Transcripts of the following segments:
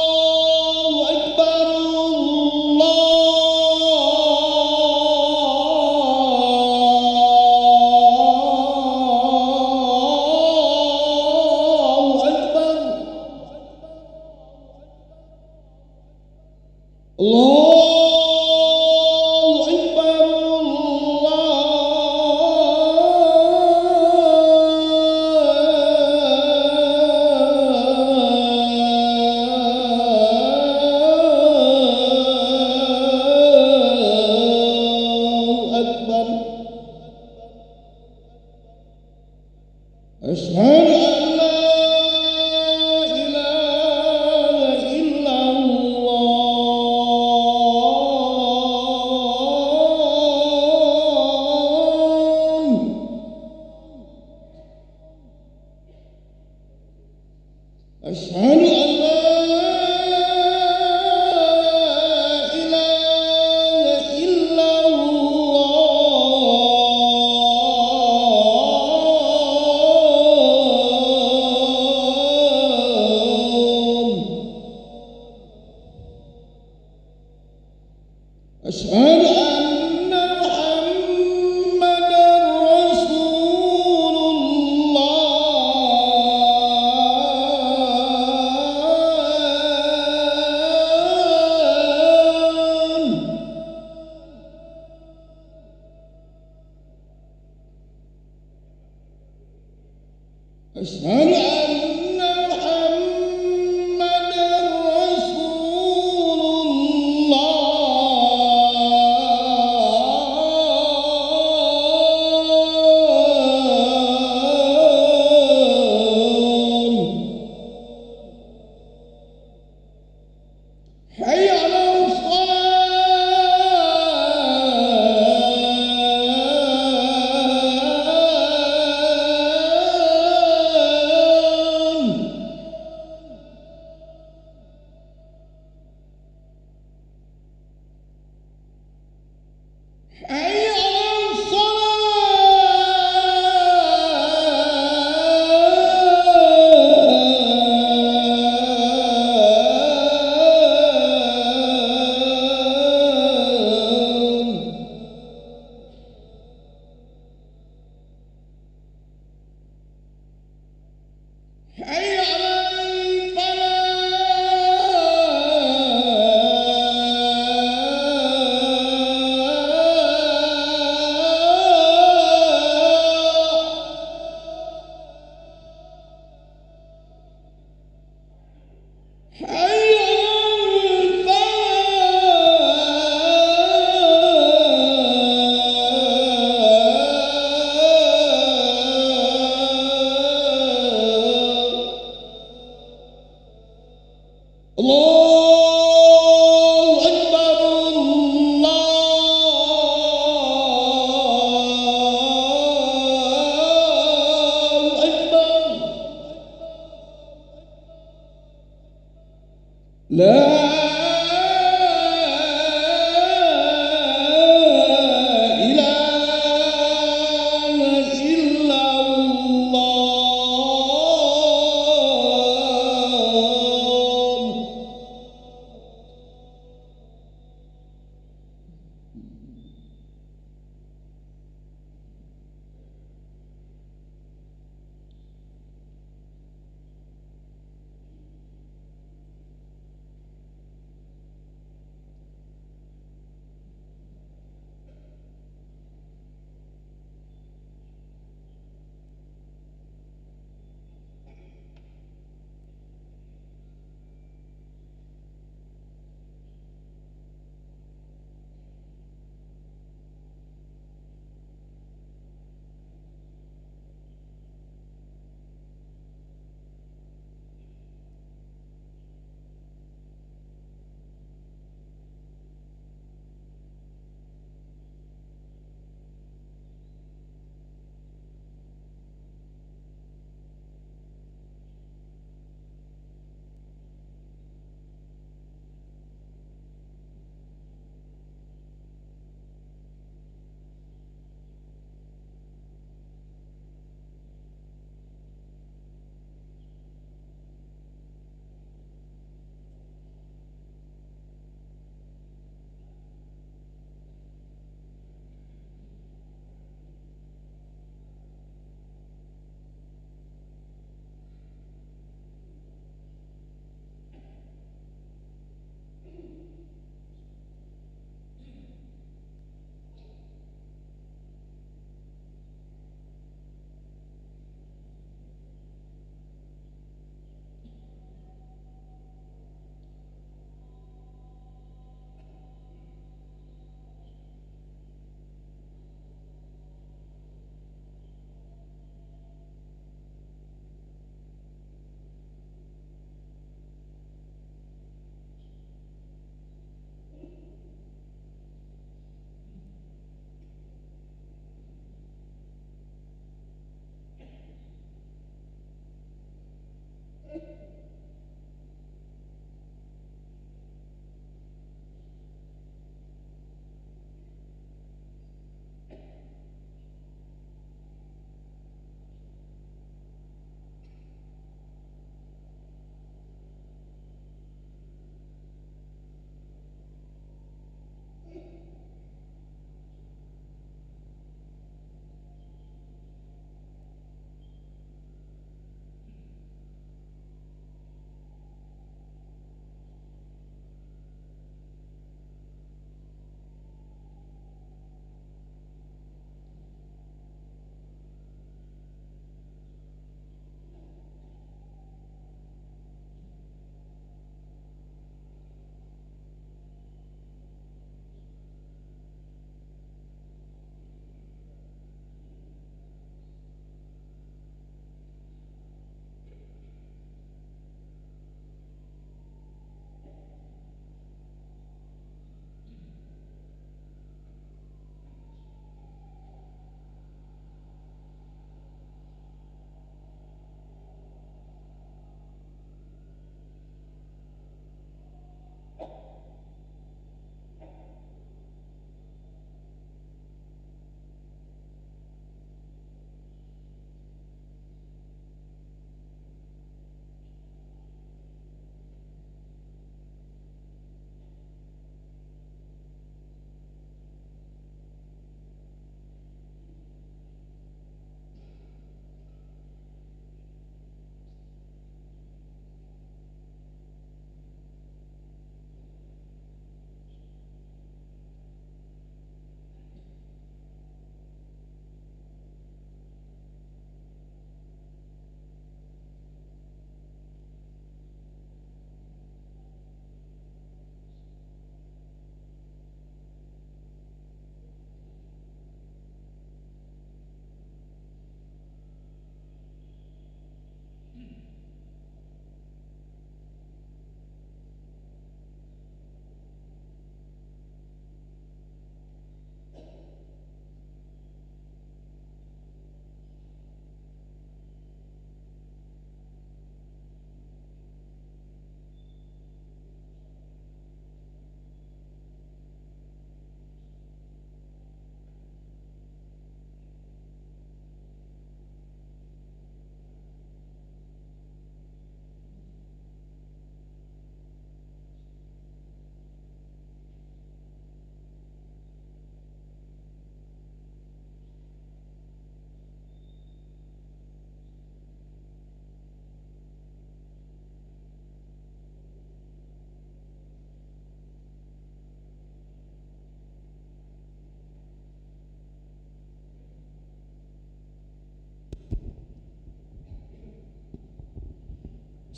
الله أكبر الله أكبر الله أكبر الله أكبر أشهد أن لا إله إلا الله أشهد أن لا إله إلا الله أشهد أن محمدًا رسول الله أشهد أن محمدًا رسول الله حي على الصلاة حي على الصلاة حي على الفلاح حي الله أكبر الله أكبر لا إله إلا الله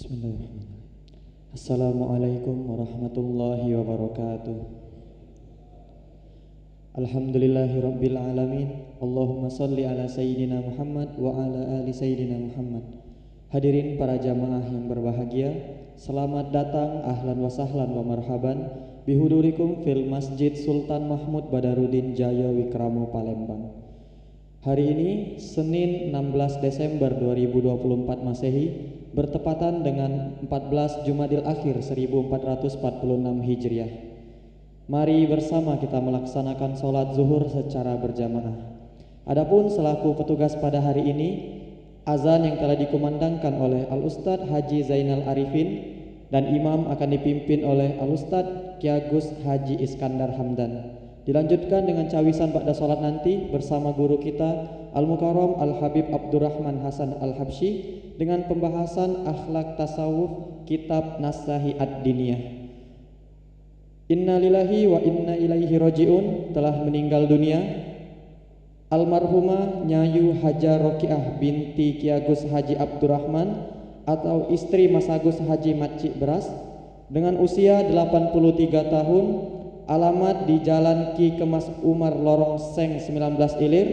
Bismillahirrahmanirrahim. Assalamualaikum warahmatullahi wabarakatuh. Alhamdulillahirabbil alamin. Allahumma shalli ala sayyidina Muhammad wa ala ali sayyidina Muhammad. Hadirin para jamaah yang berbahagia, selamat datang ahlan wa sahlan wa marhaban bihudurikum fil Masjid Sultan Mahmud Badarudin Jaya Wikramo Palembang. Hari ini Senin 16 Desember 2024 Masehi bertepatan dengan 14 Jumadil Akhir 1446 Hijriah. Mari bersama kita melaksanakan sholat zuhur secara berjamaah. Adapun selaku petugas pada hari ini, azan yang telah dikumandangkan oleh Al-Ustadz Haji Zainal Arifin dan imam akan dipimpin oleh Al-Ustadz Ki Agus Haji Iskandar Hamdan. Dilanjutkan dengan cawisan ba'da sholat nanti bersama guru kita Al-Mukarram Al-Habib Abdurrahman Hasan Al-Habsyi dengan pembahasan akhlak tasawuf kitab Nasahi Ad-Diniyah. Inna lillahi wa inna ilaihi raji'un. Telah meninggal dunia almarhumah Nyayu Haja Rokiah binti Ki Agus Haji Abdurrahman atau istri Mas Agus Haji Macik Beras dengan usia 83 tahun, alamat di Jalan Ki Kemas Umar Lorong Seng 19 Ilir,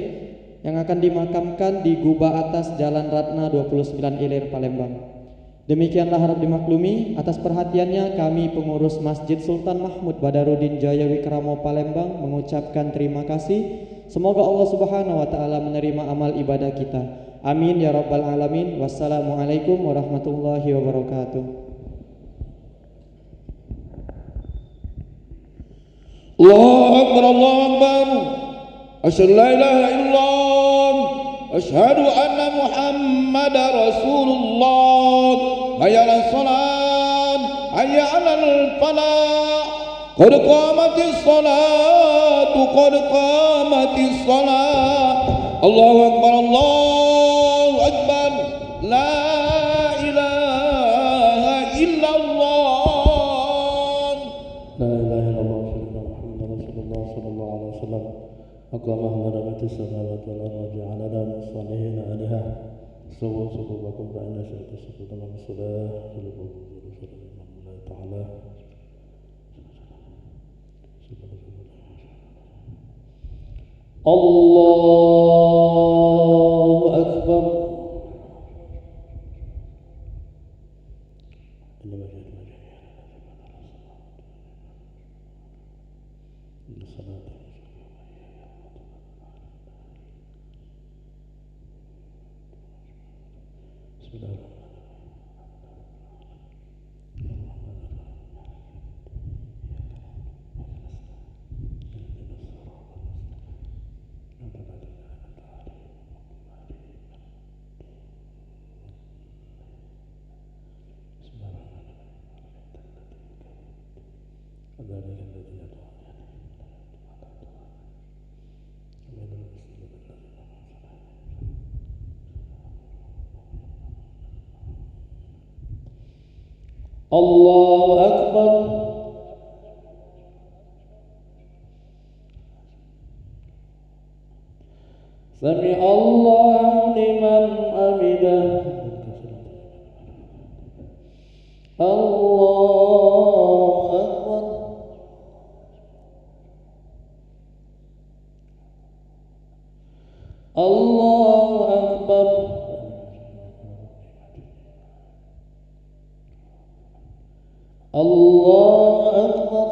yang akan dimakamkan di Guba Atas Jalan Ratna 29 Ilir Palembang. Demikianlah harap dimaklumi. Atas perhatiannya kami pengurus Masjid Sultan Mahmud Badarudin Jaya Wikramo Palembang mengucapkan terima kasih. Semoga Allah Subhanahu wa taala menerima amal ibadah kita. Amin ya rabbal alamin. Wassalamualaikum warahmatullahi wabarakatuh. Allahu Akbar, Allahu Akbar. Asyhadu la ilaha illallah, asyhadu anna Muhammadar Rasulullah. Hayya 'alas shalah, hayya 'alal falah. Qad qamatis salatu, qad qamatis salah. Allahu Akbar, Allahu Akbar. La ilaha illallah. لا إله إلا الله سيدنا محمد رسول الله صلى الله عليه وسلم أقام هدرات السماوات والأرض وجعلنا من الصالحين آلهة سووا صفوفكم فإن شئت الصفوف من الصلاة الله تعالى. الله أكبر. الله أكبر. سمع الله لمن حمده. الله أكبر. الله أكبر. الله أكبر.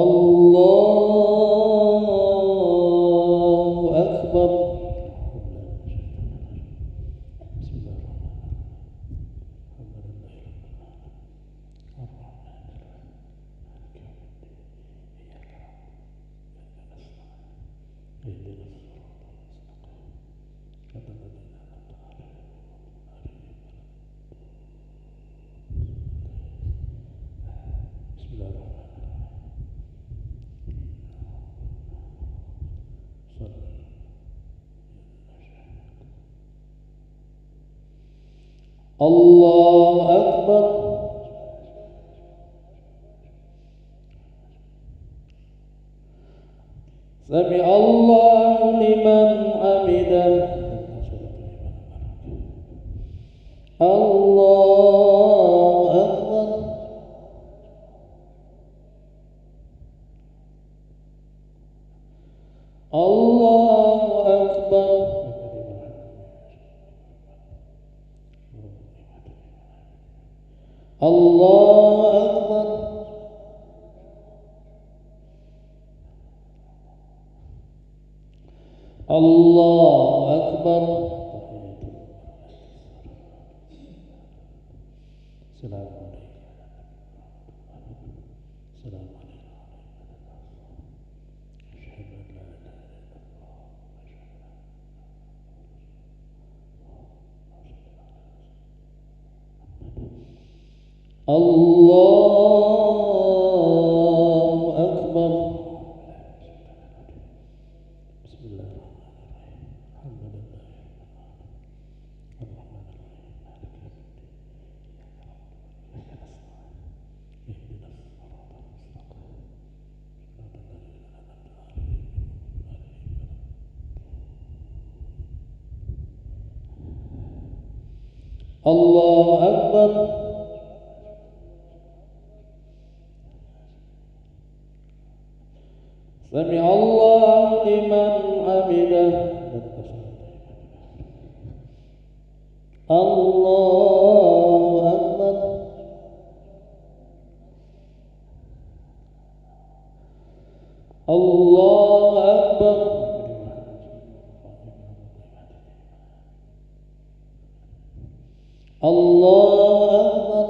الله أكبر. الله أكبر. Sami Allahu liman hamidah. Allahu Akbar. Allahu Akbar. Allahu Akbar. Allahu Akbar. Allahu Akbar. Allahu Akbar. Sami Allahu liman hamidah. Allahu Akbar. Allahu Akbar. Allahu Akbar.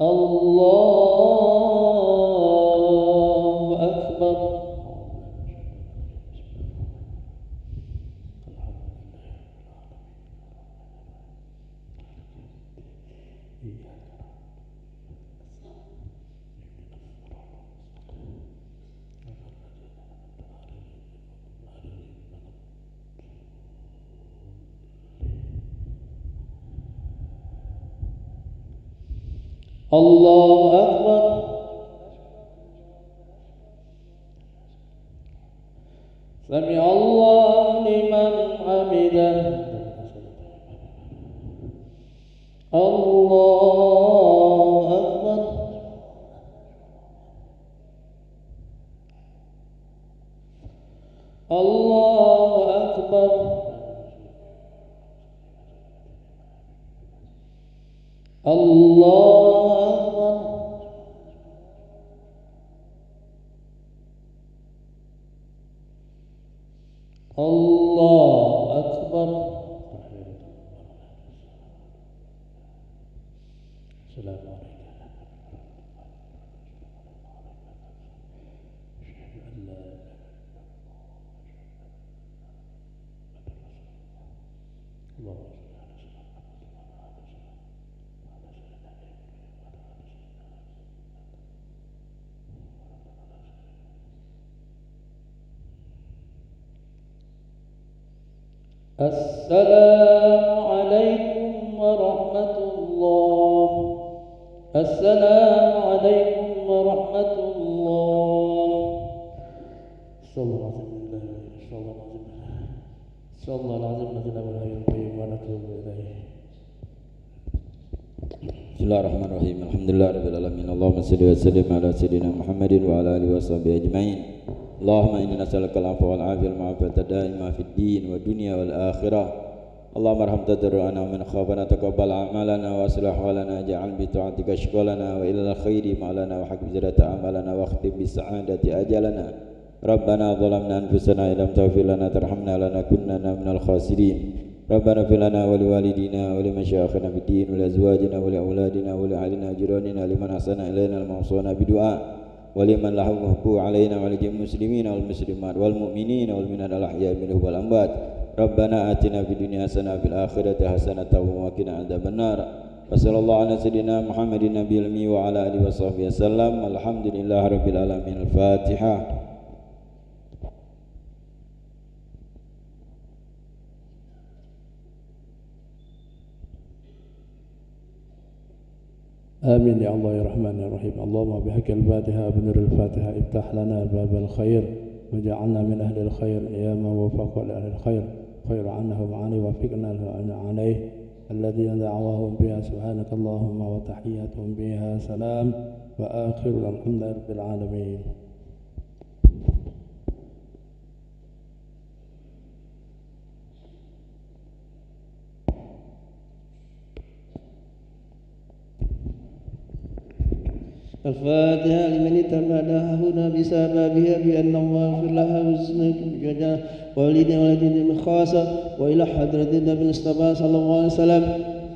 Allahu Akbar. Allahu Akbar. Sami Allahu liman hamidah. Allahu Akbar. Allahu Akbar. Allahu Akbar. Allahu Akbar. Assalamualaikum warahmatullah. Assalamualaikum warahmatullah. Sallallahu alaihi Bismillahirrahmanirrahim. Alhamdulillahirabbil alamin. Allahumma shalli wa sallim ala sayyidina Muhammadin wa ala alihi washabihi ajmain. Allahumma inna nas'aluka al-'afwa wal 'afiyata wal 'afiyata daima fid din wa dunya wal akhirah. Allahumma arham tadarruana min khabana taqabbal a'malana wa aslih halana ja'al bi ta'atika shughlana wa ilal khairi ma'lana wa haqqi zirata amalana wa akhtim bi sa'adati ajalana. Rabbana zalamna anfusana illam taghfir lana tarhamna lanakunanna minal khasirin. Rabbana fir lana wa liwalidina wa limasyayikhina fid din wa li azwajina wa li auladina wa li ahlina jiranina liman ahsana ilaina al-mawsuna bi du'a ولمن له محبوب علينا ولجميع المسلمين والمسلمات والمؤمنين والمؤمنات الأحياء منهم والأموات ربنا آتنا في الدنيا حسنة وفي الآخرة حسنة وقنا عذاب النار وصلى الله على سيدنا محمد النبي الأمي وعلى آله وصحبه وسلم الحمد لله رب العالمين. الفاتحة. آمين يا الله يا رحمن يا رحيم. اللهم بحق الفاتحة بنور الفاتحة افتح لنا باب الخير وجعلنا من أهل الخير يا من وفق لأهل الخير خير عنه وعني وفقنا عليه الذين دعواهم بها سبحانك اللهم وتحياتهم بها سلام وآخر الحمد لله رب العالمين. الفاتحة لمن اتبعها هنا بسببها بأن الله يغفر لها ويسلمك بجاه والدين والدين خاصة وإلى حضرة النبي المصطفى صلى الله عليه وسلم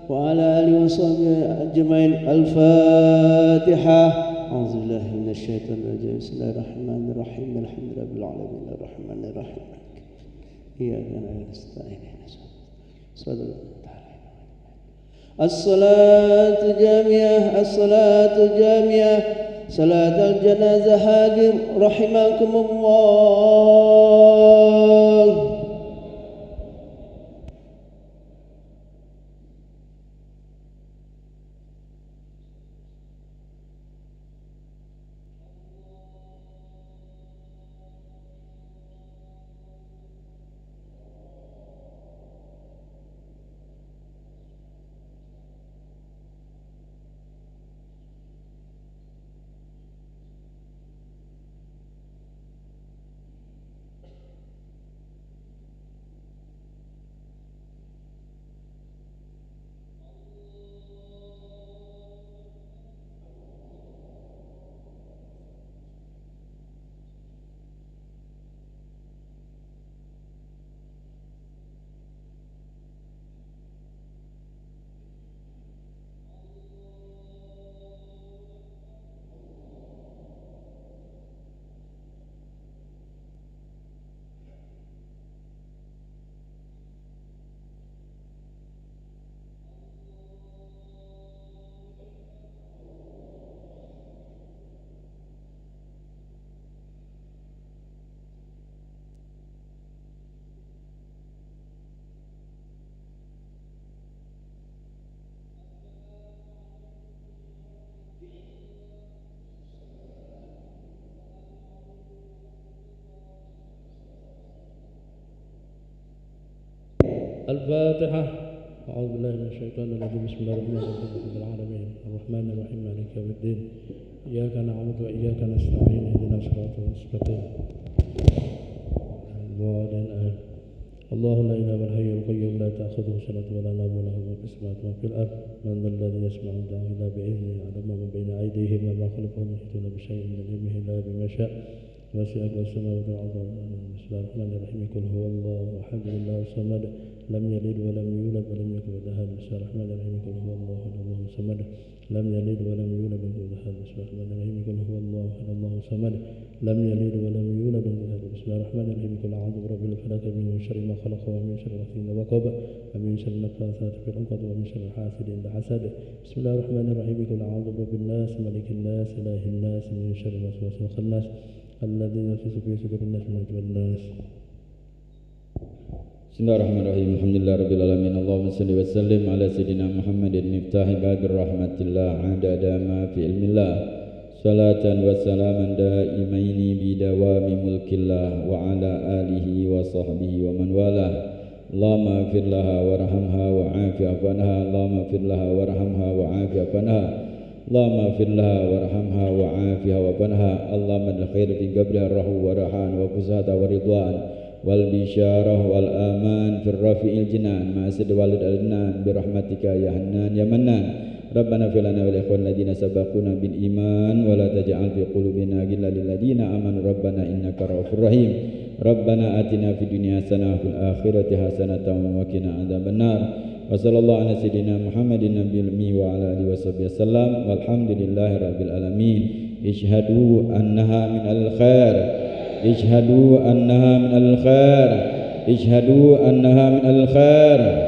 وعلى آله وصحبه أجمعين. الفاتحة. أعوذ بالله من الشيطان الرجيم. بسم الله الرحمن الرحيم. الحمد لله رب العالمين الرحمن الرحيم إياك نعبد ونستعين الصلاة جامعة الصلاة جامعة صلاة الجنازة حاضر رحمكم الله. الفاتحة. أعوذ بالله من الشيطان الرجيم. بسم الله الرحمن الرحيم. الحمد لله العالمين الرحمن الرحيم مالك يوم الدين إياك نعبد وإياك نستعين اهدنا الصراط المستقيم الله لا إله إلا الحي القيوم لا تأخذه سنة ولا نوم له ما في السماوات وما في الأرض من ذا الذي يسمع دعاء إلا بإذنه يعلم ما بين أيديهم وما خلفهم يحيطون بشيء من علمه إلا بما شاء وسع السماوات والأرض. بسم الله الرحمن الرحيم. قل هو الله أحد الله الصمد لم يلد ولم يولد ولم يكن له أحد. بسم الله الرحمن الرحيم. قل هو الله أحد الله الصمد لم يلد ولم يولد ولم يكن له أحد. بسم الله الرحمن الرحيم. قل هو الله أحد الله الصمد لم يلد ولم يولد ولم يكن له أحد. بسم الله الرحمن الرحيم. قل أعوذ برب الفلق من شر ما خلق ومن شر غاسق إذا وقب ومن شر النفاثات في العقد ومن شر حاسد إذا حسد. بسم الله الرحمن الرحيم. قل أعوذ برب الناس ملك الناس إله الناس من شر الوسواس الخناس الذي يوسوس في صدور الناس من شر الناس. Bismillahirrahmanirrahim. Alhamdulillahirabbil alamin. Allahumma shalli wa sallim ala sayidina Muhammadin miftahi babir rahmatillah adada ma fi ilmillah. Salatan wa salaman daimaini bidawami mulkillah wa ala alihi wa sahbihi wa man walah. Allahumma ighfir laha warhamha wa afi afanha. Allahumma ighfir laha warhamha wa afi afanha. Allahumma ighfir laha warhamha wa afiha wa afanha. Allahumma adkhil khair fi qabriha rahu wa rahan wa fusata wa ridwan wal bisyarah wal aman fir rafi'il jinan ma asd walid al-nan bi rahmatika ya hannan ya mannan. Rabbana fil lana wal ikhwan ladina sabaquna bil iman wa la taj'al fi qulubina ghillan lil ladina amanu rabbana innaka ra'ufur rahim. Rabbana atina fid dunya hasanah wa fil akhirati hasanatan wa qina adzabannar. Wa sallallahu ala sayidina Muhammadin nabiyil ummi wa ala alihi washabihi wasallam walhamdulillahi rabbil alamin. Ishhadu annaha min al-khair. Ishhadu annaha min al-khair. Ishhadu annaha min al-khair.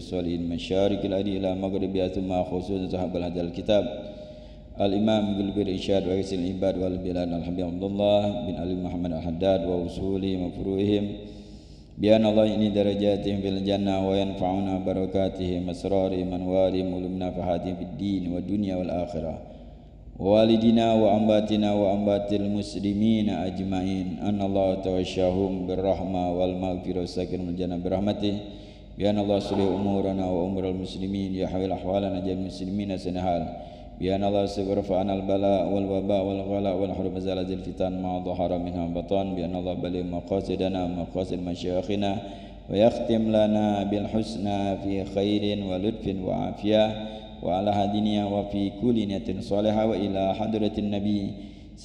الصالحين مشارق الأرض إلى مغربها ثم خصوصا صاحب هذا الكتاب الإمام قلب الإرشاد ورئيس العباد والبلاد الحبيب عبد الله بن علي محمد الحداد ووصولهم وفروعهم بأن الله إني درجاتهم في الجنة وينفعنا بركاتهم أسرارهم أنوارهم ولمنا فحاتهم في الدين والدنيا والآخرة ووالدنا وأنباتنا وأنبات المسلمين أجمعين أن الله توشاهم بالرحمة والمغفرة والسكن الجنة برحمته بأن الله صلح أمورنا وأمور المسلمين يحول أحوالنا جميع المسلمين سنحال بأن الله سيرفعنا البلاء والوباء والغلاء والحرب زلازل الفتن ما ظهر منها بطن بأن الله بلغ مقاصدنا مقاصد مشايخنا ويختم لنا بالحسنى في خير ولطف وعافية وعلى هدينا وفي كل نية صالحة وإلى حضرة النبي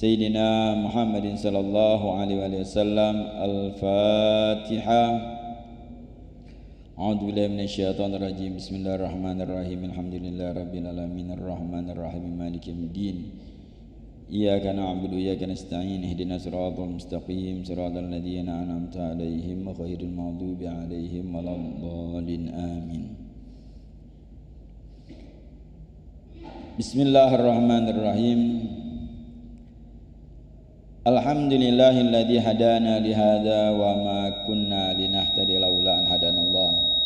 سيدنا محمد صلى الله عليه وسلم الفاتحة. أعوذ بالله من الشيطان الرجيم بسم الله الرحمن الرحيم الحمد لله رب العالمين الرحمن الرحيم مالك يوم الدين إياك نعبد وإياك نستعين اهدنا الصراط المستقيم صراط الذين أنعمت عليهم غير المغضوب عليهم ولا الضالين آمين. Bismillahirrahmanirrahim. Alhamdulillahilladzi hadana lihada wa ma kunna linahtadiya laula an hadanallah.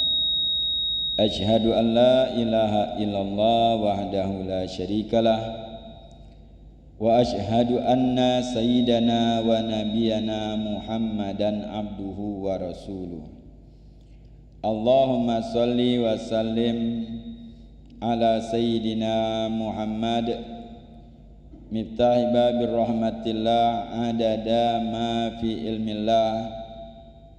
Asyhadu an la ilaha illallah wahdahu la syarikalah wa asyhadu anna sayyidana wa nabiyyana Muhammadan abduhu wa rasuluh. Allahumma shalli wa sallim ala sayyidina Muhammad miftah babir rahmatillah adada ma fi ilmillah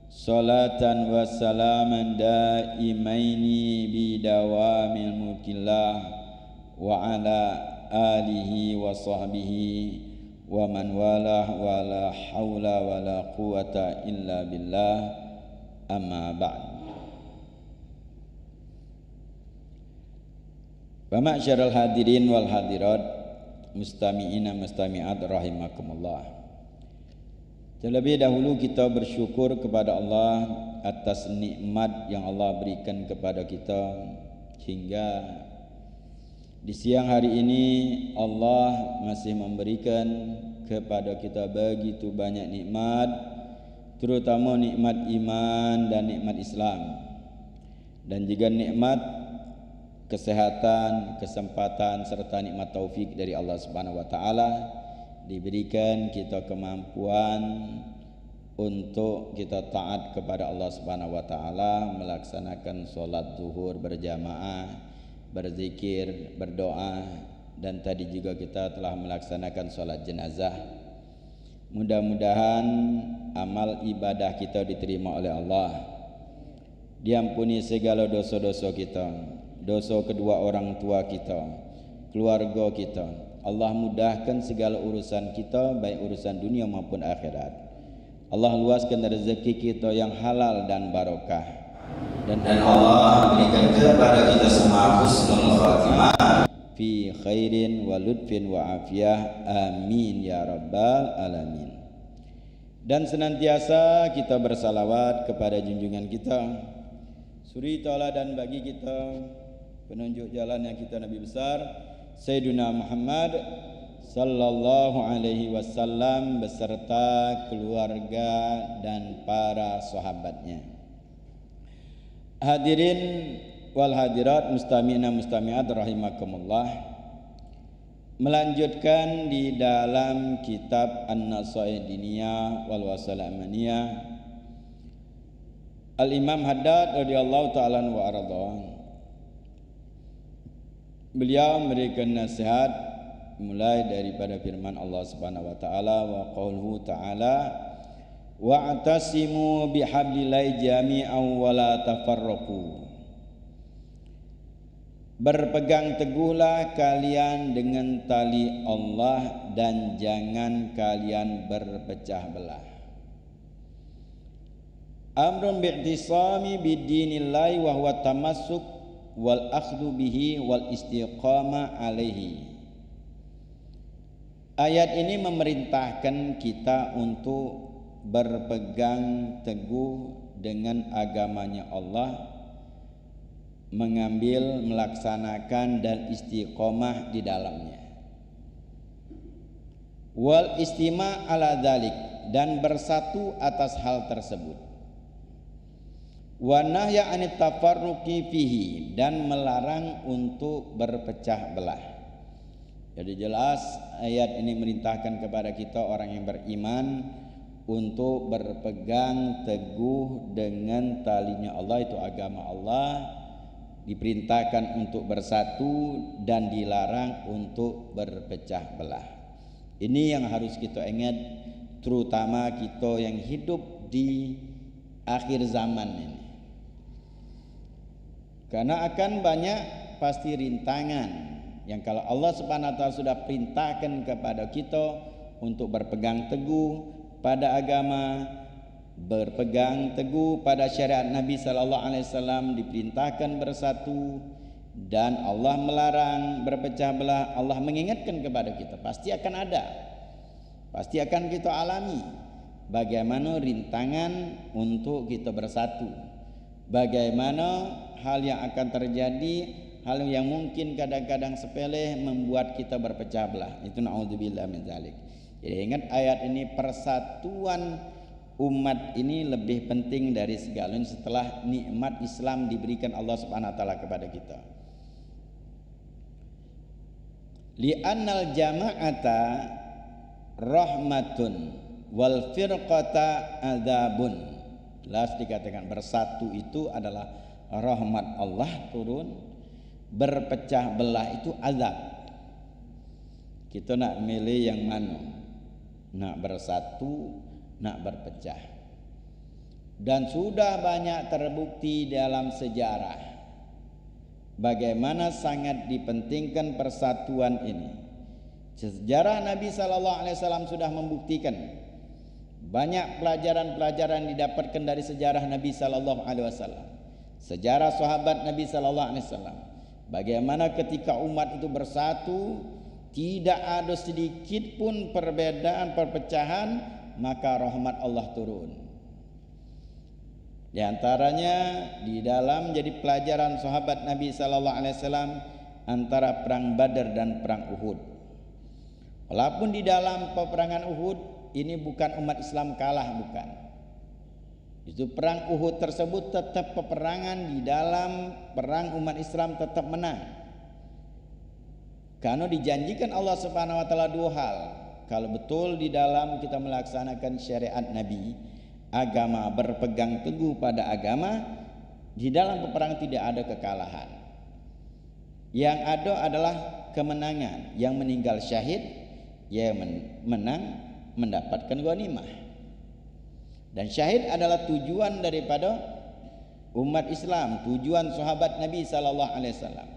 salatan wa salaman daimaini bidawamil mulkillah wa ala alihi wa sahbihi wa man walah wa la hawla wa la quwata illa billah amma ba'd. Wa ma'syaral hadirin wal hadirat mustami'ina mustami'at rahimakumullah. Terlebih dahulu kita bersyukur kepada Allah atas nikmat yang Allah berikan kepada kita hingga di siang hari ini Allah masih memberikan kepada kita begitu banyak nikmat, terutama nikmat iman dan nikmat Islam, dan juga nikmat kesehatan, kesempatan serta nikmat taufik dari Allah Subhanahu wa taala. Diberikan kita kemampuan untuk kita taat kepada Allah Subhanahu wa taala, melaksanakan salat zuhur berjamaah, berzikir, berdoa, dan tadi juga kita telah melaksanakan salat jenazah. Mudah-mudahan amal ibadah kita diterima oleh Allah, diampuni segala dosa-dosa kita, dosa kedua orang tua kita, keluarga kita. Allah mudahkan segala urusan kita, baik urusan dunia maupun akhirat. Allah luaskan rezeki kita yang halal dan barokah, dan Allah berikan kepada kita semua husnul khatimah fi khairin wa lutfin wa afiyah. Amin ya rabbal alamin. Dan senantiasa kita bersalawat kepada junjungan kita, suri tauladan bagi kita, penunjuk jalan yang kita Nabi besar Sayyidina Muhammad sallallahu alaihi wasallam beserta keluarga dan para sahabatnya. Hadirin wal hadirat mustami'ina mustami'at rahimakumullah. Melanjutkan di dalam kitab An-Nasaih Diniyah wal Wasail Amaniyah, Al-Imam Haddad radhiyallahu ta'ala wa arda, beliau memberikan nasihat mulai daripada firman Allah Subhanahu wa taala wa qauluhu ta'ala wa'tasimu bihablillahi jami'an wa la tafarraqu. Berpegang teguhlah kalian dengan tali Allah dan jangan kalian berpecah belah. Amrun bi'tisami bidinillahi wa huwa tamassuk wal akhdhu bihi wal istiqamah alaihi. Ayat ini memerintahkan kita untuk berpegang teguh dengan agamanya Allah mengambil, melaksanakan dan istiqomah di dalamnya. Wal istima ala dzalik, dan bersatu atas hal tersebut. Wa nahya anit tafarruqi fihi, dan melarang untuk berpecah belah. Jadi jelas ayat ini merintahkan kepada kita orang yang beriman untuk berpegang teguh dengan talinya Allah, itu agama Allah. Diperintahkan untuk bersatu dan dilarang untuk berpecah belah. Ini yang harus kita ingat, terutama kita yang hidup di akhir zaman ini. Karena akan banyak pasti rintangan yang kalau Allah Subhanahu wa taala sudah perintahkan kepada kita untuk berpegang teguh pada agama, berpegang teguh pada syariat Nabi sallallahu alaihi wasallam, diperintahkan bersatu, dan Allah melarang berpecah belah. Allah mengingatkan kepada kita, pasti akan ada, pasti akan kita alami bagaimana rintangan untuk kita bersatu, bagaimana hal yang akan terjadi, hal yang mungkin kadang-kadang sepele membuat kita berpecah belah. Itu naudzubillah min dzalik. Jadi ingat ayat ini, persatuan umat ini lebih penting dari segalanya setelah nikmat Islam diberikan Allah Subhanahu wa taala kepada kita. Li'annal jama'ata rahmatun wal firqata adzabun. Jelas dikatakan bersatu itu adalah rahmat Allah turun, berpecah belah itu azab. Kita nak milih yang mana? Nak bersatu, nak berpecah. Dan sudah banyak terbukti dalam sejarah bagaimana sangat dipentingkan persatuan ini. Sejarah Nabi sallallahu alaihi wasallam sudah membuktikan. Banyak pelajaran-pelajaran didapatkan dari sejarah Nabi sallallahu alaihi wasallam. Sejarah sahabat Nabi sallallahu alaihi wasallam. Bagaimana ketika umat itu bersatu, tidak ada sedikit pun perbedaan, perpecahan, maka rahmat Allah turun. Di antaranya di dalam jadi pelajaran sahabat Nabi sallallahu alaihi wasallam antara perang Badar dan perang Uhud. Walaupun di dalam peperangan Uhud ini bukan umat Islam kalah, bukan. Itu perang Uhud tersebut tetap peperangan, di dalam perang umat Islam tetap menang. Karena dijanjikan Allah Subhanahu wa taala dua hal. Kalau betul di dalam kita melaksanakan syariat Nabi, agama, berpegang teguh pada agama, di dalam peperangan tidak ada kekalahan. Yang ada adalah kemenangan. Yang meninggal syahid, yang menang mendapatkan ghanimah. Dan syahid adalah tujuan daripada umat Islam, tujuan sahabat Nabi sallallahu alaihi wasallam.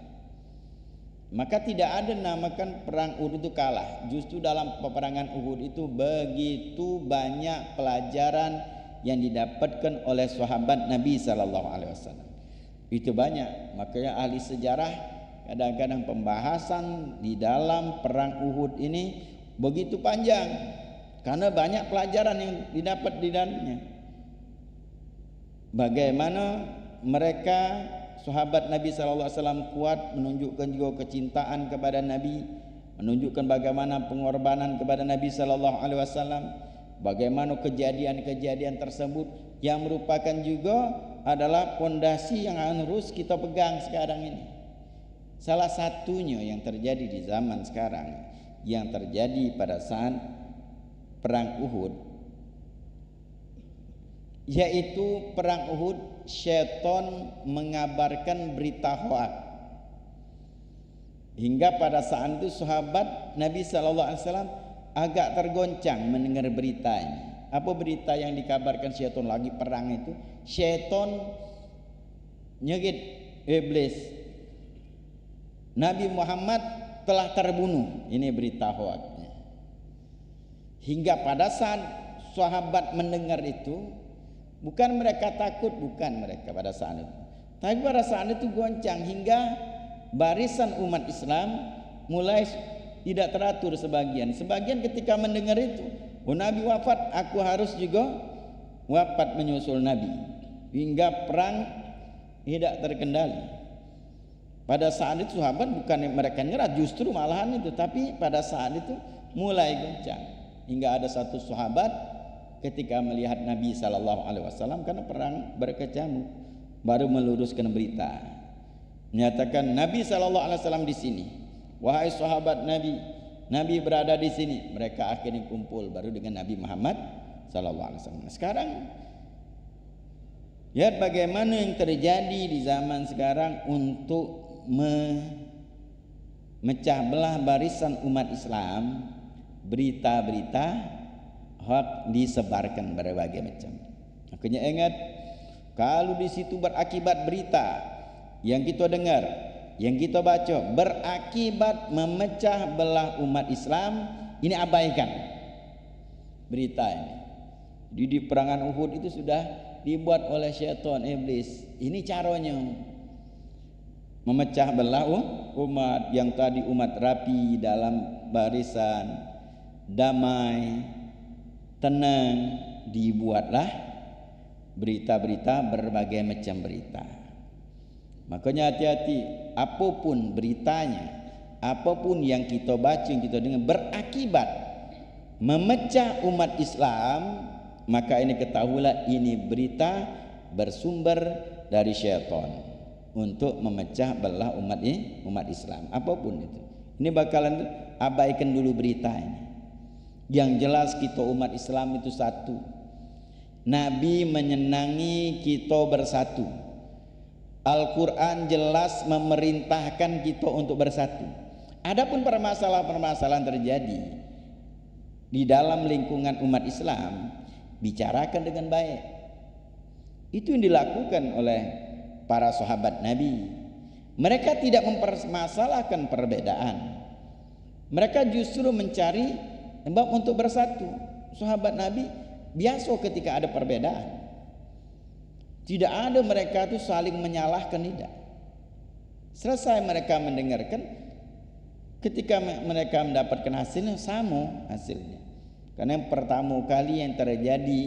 Maka tidak ada namakan perang Uhud itu kalah. Justru dalam peperangan Uhud itu begitu banyak pelajaran yang didapatkan oleh sahabat Nabi sallallahu alaihi wasallam. Itu banyak. Makanya ahli sejarah kadang-kadang pembahasan di dalam perang Uhud ini begitu panjang. Karena banyak pelajaran yang didapat di dalamnya. Bagaimana mereka sahabat Nabi sallallahu alaihi wasallam kuat, menunjukkan juga kecintaan kepada Nabi, menunjukkan bagaimana pengorbanan kepada Nabi sallallahu alaihi wasallam, bagaimana kejadian-kejadian tersebut yang merupakan juga adalah pondasi yang harus kita pegang sekarang ini. Salah satunya yang terjadi di zaman sekarang, yang terjadi pada saat perang Uhud, yaitu perang Uhud, syaitan mengabarkan berita hoak, hingga pada saat itu sahabat Nabi sallallahu alaihi wasallam agak tergoncang mendengar beritanya. Apa berita yang dikabarkan syaitan lagi perang itu? Syaitan nyegit iblis, Nabi Muhammad telah terbunuh. Ini berita hoak. Hingga pada saat sahabat mendengar itu, bukan mereka takut, bukan mereka pada saat itu, tapi pada saat itu goncang, hingga barisan umat Islam mulai tidak teratur. Sebagian ketika mendengar itu, Nabi wafat, aku harus juga wafat menyusul Nabi, hingga perang tidak terkendali. Pada saat itu sahabat bukan mereka nyerah, justru malahan itu, tapi pada saat itu mulai goncang hingga ada satu sahabat ketika melihat Nabi SAW karena perang berkecamuk baru meluruskan berita, menyatakan Nabi SAW di sini, wahai sahabat Nabi berada di sini. Mereka akhirnya kumpul baru dengan Nabi Muhammad SAW. Sekarang lihat bagaimana yang terjadi di zaman sekarang untuk memecah belah barisan umat Islam. Berita-berita hoax disebarkan berbagai macam. Makanya ingat, kalau di situ berakibat berita yang kita dengar, yang kita baca berakibat memecah belah umat Islam, ini abaikan berita ini. Di perangan Uhud itu sudah dibuat oleh syaitan iblis. Ini caranya memecah belah umat yang tadi umat rapi dalam barisan damai tenang, dibuatlah berita-berita berbagai macam berita. Makanya hati-hati, apapun beritanya, apapun yang kita baca, yang kita dengar berakibat memecah umat Islam, maka ini ketahuilah ini berita bersumber dari syaitan untuk memecah belah umat Islam, apapun itu. Ini bakalan abaikan dulu berita ini. Yang jelas kita umat Islam itu satu. Nabi menyenangi kita bersatu. Al-Quran jelas memerintahkan kita untuk bersatu. Adapun permasalahan-permasalahan terjadi di dalam lingkungan umat Islam, bicarakan dengan baik. Itu yang dilakukan oleh para sahabat Nabi. Mereka tidak mempermasalahkan perbedaan. Mereka justru mencari sebab untuk bersatu. Sahabat Nabi biasa ketika ada perbedaan. Tidak ada mereka itu saling menyalahkan, tidak. Selesai mereka mendengarkan, ketika mereka mendapatkan hasilnya sama hasilnya. Karena yang pertama kali yang terjadi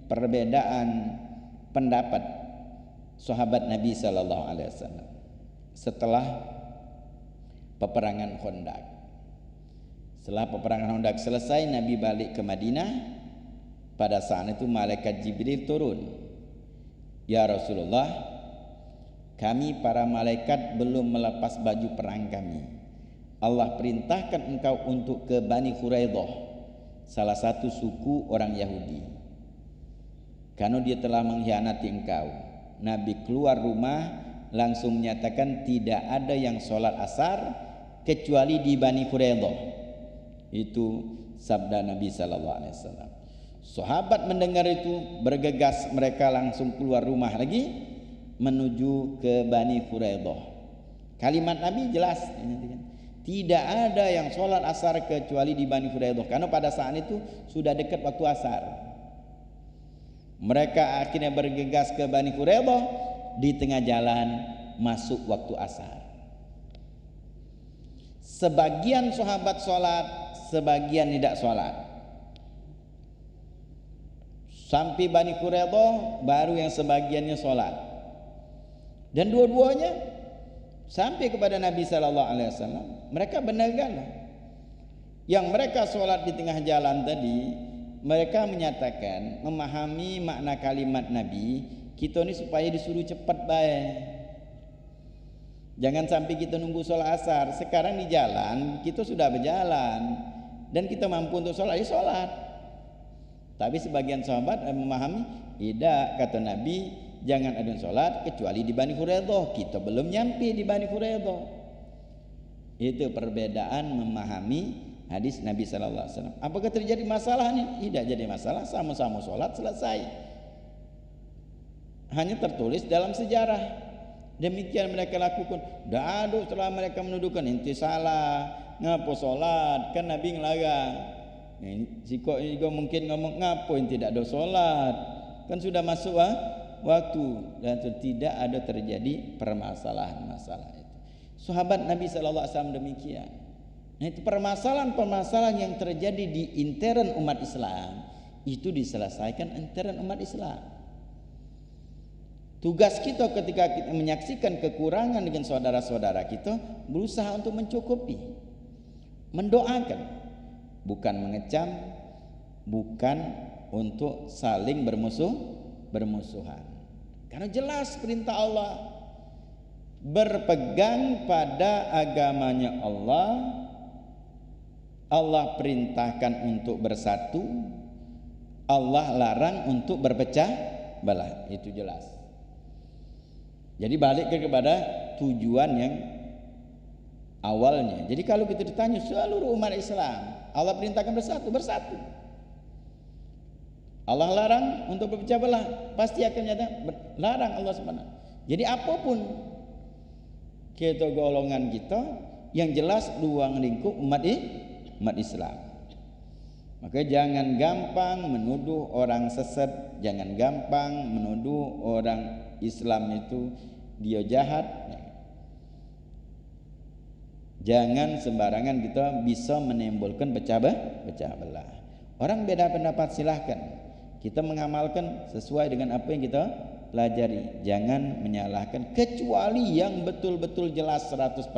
perbedaan pendapat sahabat Nabi SAW setelah peperangan Khandaq. Setelah peperangan Khandaq selesai, Nabi balik ke Madinah. Pada saat itu malaikat Jibril turun. Ya Rasulullah, kami para malaikat belum melepas baju perang kami. Allah perintahkan engkau untuk ke Bani Quraidah, salah satu suku orang Yahudi, karena dia telah mengkhianati engkau. Nabi keluar rumah langsung menyatakan tidak ada yang sholat asar kecuali di Bani Quraidah. Itu sabda Nabi SAW. Sahabat mendengar itu bergegas, mereka langsung keluar rumah lagi menuju ke Bani Quraidah. Kalimat Nabi jelas, tidak ada yang sholat asar kecuali di Bani Quraidah, karena pada saat itu sudah dekat waktu asar. Mereka akhirnya bergegas ke Bani Quraidah. Di tengah jalan masuk waktu asar. Sebagian sahabat sholat, sebagian tidak sholat. Sampai Bani Quraidah baru yang sebagiannya sholat. Dan dua-duanya sampai kepada Nabi SAW. Mereka benarkan. Yang mereka sholat di tengah jalan tadi, mereka menyatakan memahami makna kalimat Nabi, kita ini supaya disuruh cepat baik. Jangan sampai kita nunggu sholat asar. Sekarang di jalan kita sudah berjalan dan kita mampu untuk sholat, ya sholat. Tapi sebagian sahabat memahami, tidak, kata Nabi, jangan ada sholat kecuali di Bani Quraidah. Kita belum nyampe di Bani Quraidah. Itu perbedaan memahami hadis Nabi SAW. Apakah terjadi masalah ini? Tidak jadi masalah, sama-sama sholat selesai. Hanya tertulis dalam sejarah. Demikian mereka lakukan. Dadu setelah mereka menuduhkan inti salah, ngapo sholat, kan Nabi ngelarang. Jika juga mungkin ngomong ngapo yang tidak ada sholat, kan sudah masuk waktu dan tidak ada terjadi permasalahan-masalah itu. Sahabat Nabi SAW demikian. Nah, itu permasalahan-permasalahan yang terjadi di intern umat Islam itu diselesaikan intern umat Islam. Tugas kita ketika kita menyaksikan kekurangan dengan saudara-saudara kita, berusaha untuk mencukupi, mendoakan, bukan mengecam, bukan untuk saling bermusuhan. Karena jelas perintah Allah, berpegang pada agamanya Allah. Allah perintahkan untuk bersatu, Allah larang untuk berpecah belah. Itu jelas. Jadi balik kepada tujuan yang awalnya. Jadi kalau kita ditanya seluruh umat Islam, Allah perintahkan bersatu. Allah larang untuk berpecah belah, pasti akan nyata larang Allah Subhanahu. Jadi apapun kita golongan kita, yang jelas ruang lingkup umat Islam. Maka jangan gampang menuduh orang sesat, jangan gampang menuduh orang Islam itu dia jahat. Jangan sembarangan kita bisa menimbulkan pecah belah. Orang beda pendapat silahkan, kita mengamalkan sesuai dengan apa yang kita pelajari. Jangan menyalahkan, kecuali yang betul-betul jelas 100%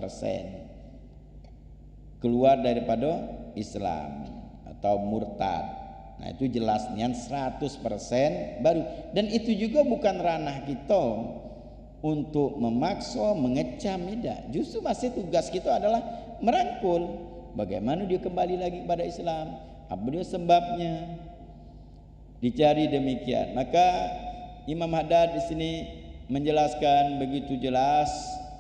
keluar daripada Islam atau murtad. Nah itu jelas nian 100% baru. Dan itu juga bukan ranah kita untuk memaksa, mengecam, tidak. Justru masih tugas kita adalah merangkul bagaimana dia kembali lagi kepada Islam, apa dia sebabnya, dicari demikian. Maka Imam Haddad di sini menjelaskan begitu jelas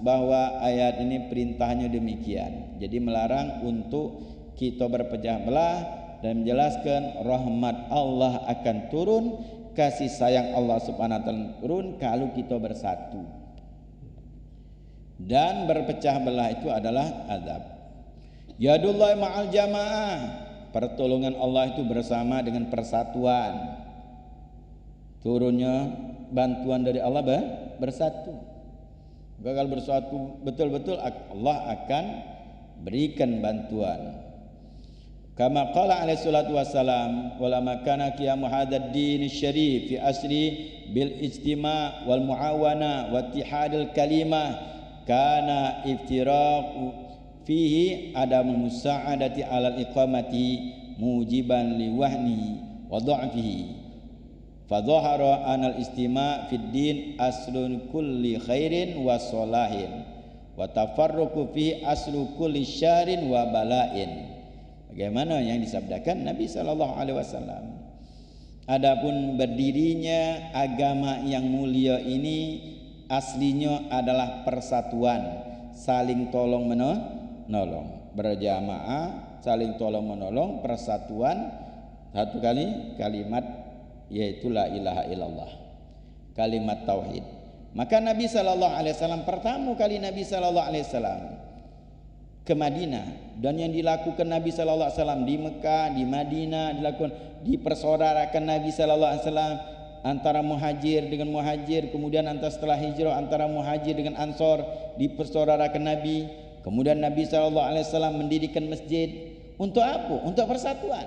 bahwa ayat ini perintahnya demikian. Jadi melarang untuk kita berpecah belah dan menjelaskan rahmat Allah akan turun, kasih sayang Allah Subhanahu wa taala turun kalau kita bersatu. Dan berpecah belah itu adalah azab. Yadullah ma'al jamaah, pertolongan Allah itu bersama dengan persatuan. Turunnya bantuan dari Allah bersatu. Maka kalau bersatu betul-betul Allah akan berikan bantuan. Kama qala alaihi salatu wassalam, wala makana qiyamu hadzal din syarif fi asri bil ijtima' wal muawana wa ittihadil kalimah kana iftiraqu fihi adamul musa'adati alal iqamati mujiban li wahni wa dha'fihi fa dhahara anal istima' fid din aslun kulli khairin wa salahin wa tafarruqu fihi aslu kulli syarrin wa bala'in. Bagaimana yang disabdakan Nabi sallallahu alaihi wasallam. Adapun berdirinya agama yang mulia ini aslinya adalah persatuan, saling tolong menolong, berjamaah, saling tolong menolong, persatuan, satu kali kalimat yaitu la ilaha illallah, kalimat tauhid. Maka Nabi sallallahu alaihi wasallam pertama kali Nabi sallallahu alaihi wasallam ke Madinah, dan yang dilakukan Nabi sallallahu alaihi wasallam di Mekah, di Madinah, dilakukan dipersaudarakan Nabi sallallahu alaihi wasallam antara muhajir dengan muhajir, kemudian setelah hijrah antara muhajir dengan ansor dipersaudarakan Nabi. Kemudian Nabi sallallahu alaihi wasallam mendirikan masjid untuk apa? Untuk persatuan.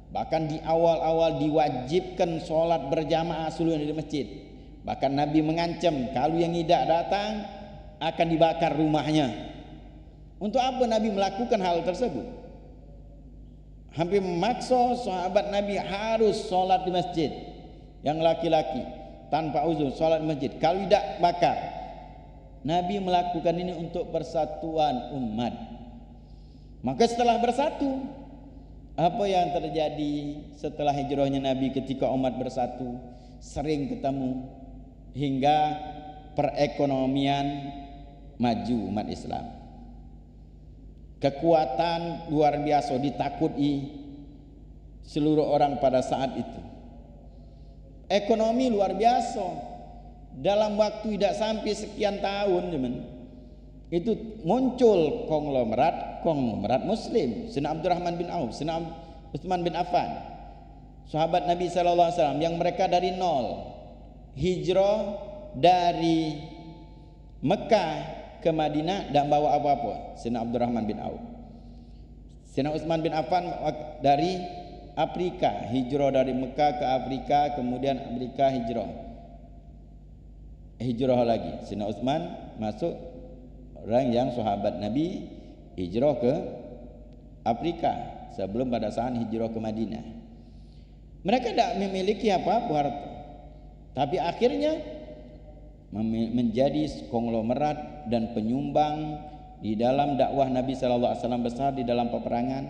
Bahkan di awal-awal diwajibkan sholat berjamaah seluruhnya di masjid. Bahkan Nabi mengancam kalau yang tidak datang akan dibakar rumahnya. Untuk apa Nabi melakukan hal tersebut? Hampir memaksa sahabat Nabi harus sholat di masjid. Yang laki-laki tanpa uzur sholat di masjid, kalau tidak bakar. Nabi melakukan ini untuk persatuan umat. Maka setelah bersatu, apa yang terjadi setelah hijrahnya Nabi ketika umat bersatu? Sering ketemu hingga perekonomian maju umat Islam. Kekuatan luar biasa ditakuti seluruh orang pada saat itu. Ekonomi luar biasa. Dalam waktu tidak sampai sekian tahun, teman, itu muncul konglomerat Muslim. Sayyidina Abdurrahman bin Auf, Sayyidina Utsman bin Affan, sahabat Nabi sallallahu alaihi wasallam, yang mereka dari nol hijrah dari Mekah ke Madinah dan bawa apa-apa. Sayyidina Abdurrahman bin Auf, Sayyidina Utsman bin Affan dari Afrika, hijrah dari Mekah ke Afrika, kemudian Afrika hijrah. hijrah lagi. Sayyidina Utsman masuk orang yang sahabat Nabi hijrah ke Afrika sebelum pada saat hijrah ke Madinah. Mereka tidak memiliki apa-apa harta, tapi akhirnya menjadi konglomerat dan penyumbang di dalam dakwah Nabi sallallahu alaihi wasallam besar di dalam peperangan.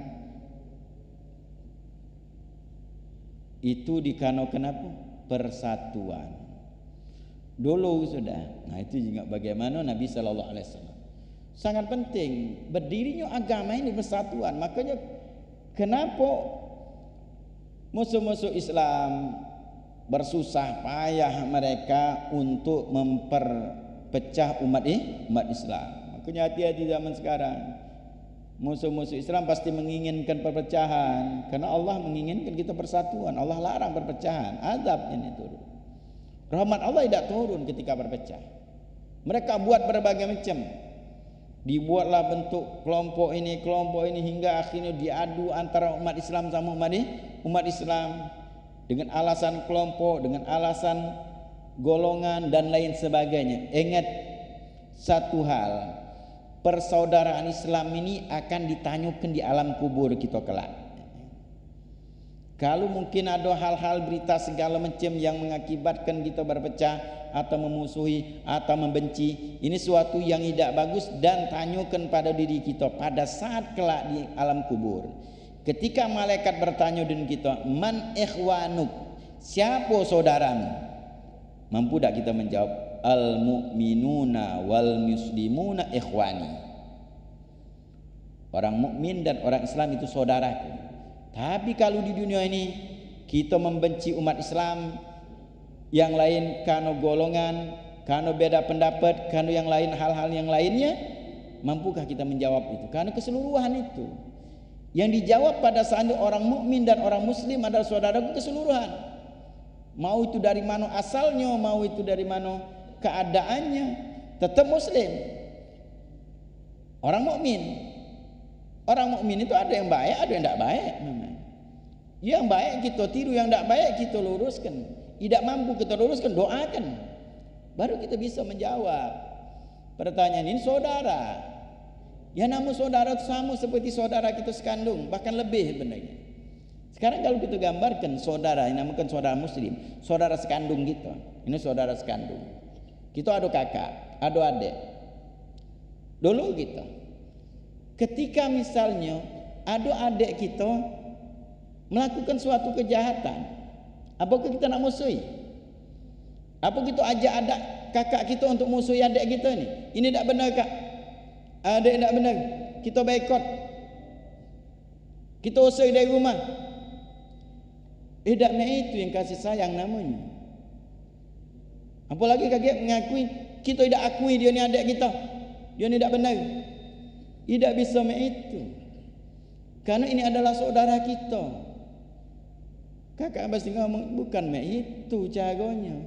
Itu dikanokan apa? Persatuan. Dulu sudah. Nah, itu juga bagaimana Nabi sallallahu alaihi wasallam. Sangat penting berdirinya agama ini persatuan. Makanya kenapa musuh-musuh Islam bersusah payah mereka untuk memperpecah umat Islam. Makanya hati-hati zaman sekarang. Musuh-musuh Islam pasti menginginkan perpecahan, karena Allah menginginkan kita persatuan. Allah larang perpecahan. Azab ini turun. Rahmat Allah tidak turun ketika berpecah. Mereka buat berbagai macam. Dibuatlah bentuk kelompok ini hingga akhirnya diadu antara umat Islam sama umat Islam dengan alasan kelompok, dengan alasan golongan dan lain sebagainya. Ingat satu hal, persaudaraan Islam ini akan ditanyakan di alam kubur kita kelak. Kalau mungkin ada hal-hal berita segala macam yang mengakibatkan kita berpecah atau memusuhi atau membenci, ini suatu yang tidak bagus, dan tanyakan pada diri kita pada saat kelak di alam kubur. Ketika malaikat bertanya dengan kita, man ikhwanuk, siapa saudaramu? Mampu tak kita menjawab, al mu'minuna wal muslimuna ikhwani. Orang mukmin dan orang Islam itu saudaraku. Tapi kalau di dunia ini kita membenci umat Islam, yang lain karena golongan, karena beda pendapat, karena yang lain, hal-hal yang lainnya, mampukah kita menjawab itu? Karena keseluruhan itu yang dijawab pada saat orang mukmin dan orang muslim adalah saudaraku keseluruhan. Mau itu dari mana asalnya, mau itu dari mana keadaannya, tetap muslim. Orang mukmin itu ada yang baik, ada yang tidak baik. Yang baik kita tiru, yang tidak baik kita luruskan. Tidak mampu kita luruskan, doakan. Baru kita bisa menjawab pertanyaan ini. Saudara, ya namun saudara itu sama seperti saudara kita sekandung, bahkan lebih sebenarnya. Sekarang kalau kita gambarkan saudara, ini namakan saudara muslim, saudara sekandung kita. Ini saudara sekandung. Kita ada kakak, ada adik. Dulu kita, ketika misalnya ada adik kita melakukan suatu kejahatan, apakah kita nak musuhi? Apa kita ajak adik kakak kita untuk musuhi adik kita ni? Ini tak benar kak, adik tak benar, kita boikot, kita usir dari rumah. Tak itu yang kasih sayang namanya. Apalagi kakak mengakui, kita tidak akui dia ni adik kita, dia ni tak benar. Tidak bisa itu, karena ini adalah saudara kita. Kakak pasti ngomong, bukan itu caranya.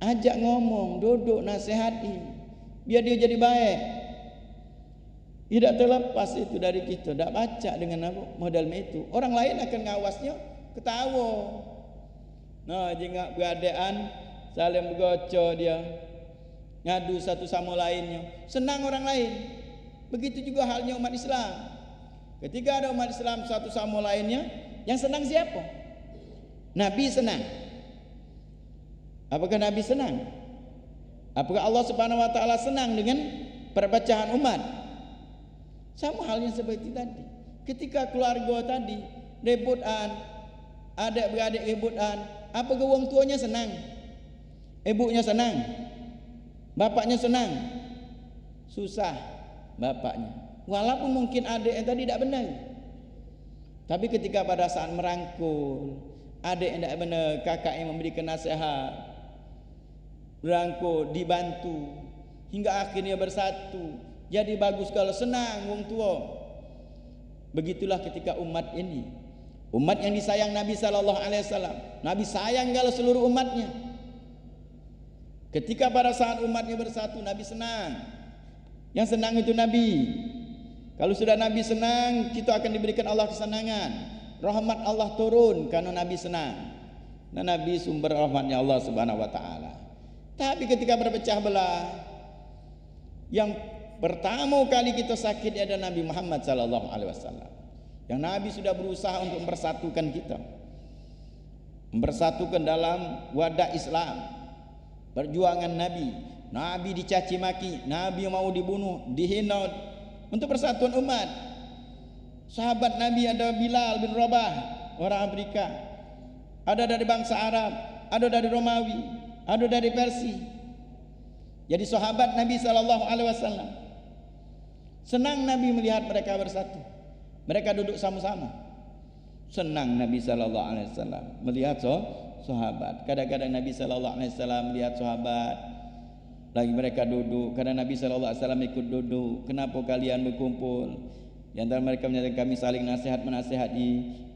Ajak ngomong, duduk, nasihati, biar dia jadi baik. Tidak terlepas itu dari kita. Tak baca dengan apa model itu. Orang lain akan ngawasnya, ketawa. Nah, jengak beradaan, saling bergocok dia, ngadu satu sama lainnya. Senang orang lain. Begitu juga halnya umat Islam. Ketika ada umat Islam satu sama lainnya, yang senang siapa? Nabi senang. Apakah Nabi senang? Apakah Allah Subhanahu wa taala senang dengan perpecahan umat? Sama halnya seperti tadi. Ketika keluarga tadi rebutan, adik-beradik rebutan, apakah wong tuanya senang? Ibunya senang? Bapaknya senang? Susah bapaknya. Walaupun mungkin adik yang tadi tidak benar. Tapi ketika pada saat merangkul, adik yang tidak benar, kakak yang memberikan nasihat, merangkul, dibantu, hingga akhirnya bersatu. Jadi bagus kalau senang wong tua. Begitulah ketika umat ini, umat yang disayang Nabi sallallahu alaihi wasallam. Nabi sayang kalau seluruh umatnya. Ketika pada saat umatnya bersatu, Nabi senang. Yang senang itu Nabi. Kalau sudah Nabi senang, kita akan diberikan Allah kesenangan. Rahmat Allah turun karena Nabi senang. Nah, Nabi sumber rahmatnya Allah Subhanahu wa taala. Tapi ketika berpecah belah, yang pertama kali kita sakit adalah Nabi Muhammad sallallahu alaihi wasallam. Yang Nabi sudah berusaha untuk mempersatukan kita, mempersatukan dalam wadah Islam. Perjuangan Nabi dicaci maki, Nabi mau dibunuh, dihina untuk persatuan umat. Sahabat Nabi ada Bilal bin Rabah, orang Afrika, ada dari bangsa Arab, ada dari Romawi, ada dari Persia. Jadi sahabat Nabi sallallahu alaihi wasallam. Senang Nabi melihat mereka bersatu. Mereka duduk sama-sama. Senang Nabi sallallahu alaihi wasallam melihat sahabat. Kadang-kadang Nabi sallallahu alaihi wasallam melihat sahabat lagi mereka duduk, karena Nabi sallallahu alaihi wasallam ikut duduk. Kenapa kalian berkumpul? Di antara mereka menyatakan, kami saling nasihat menasihati,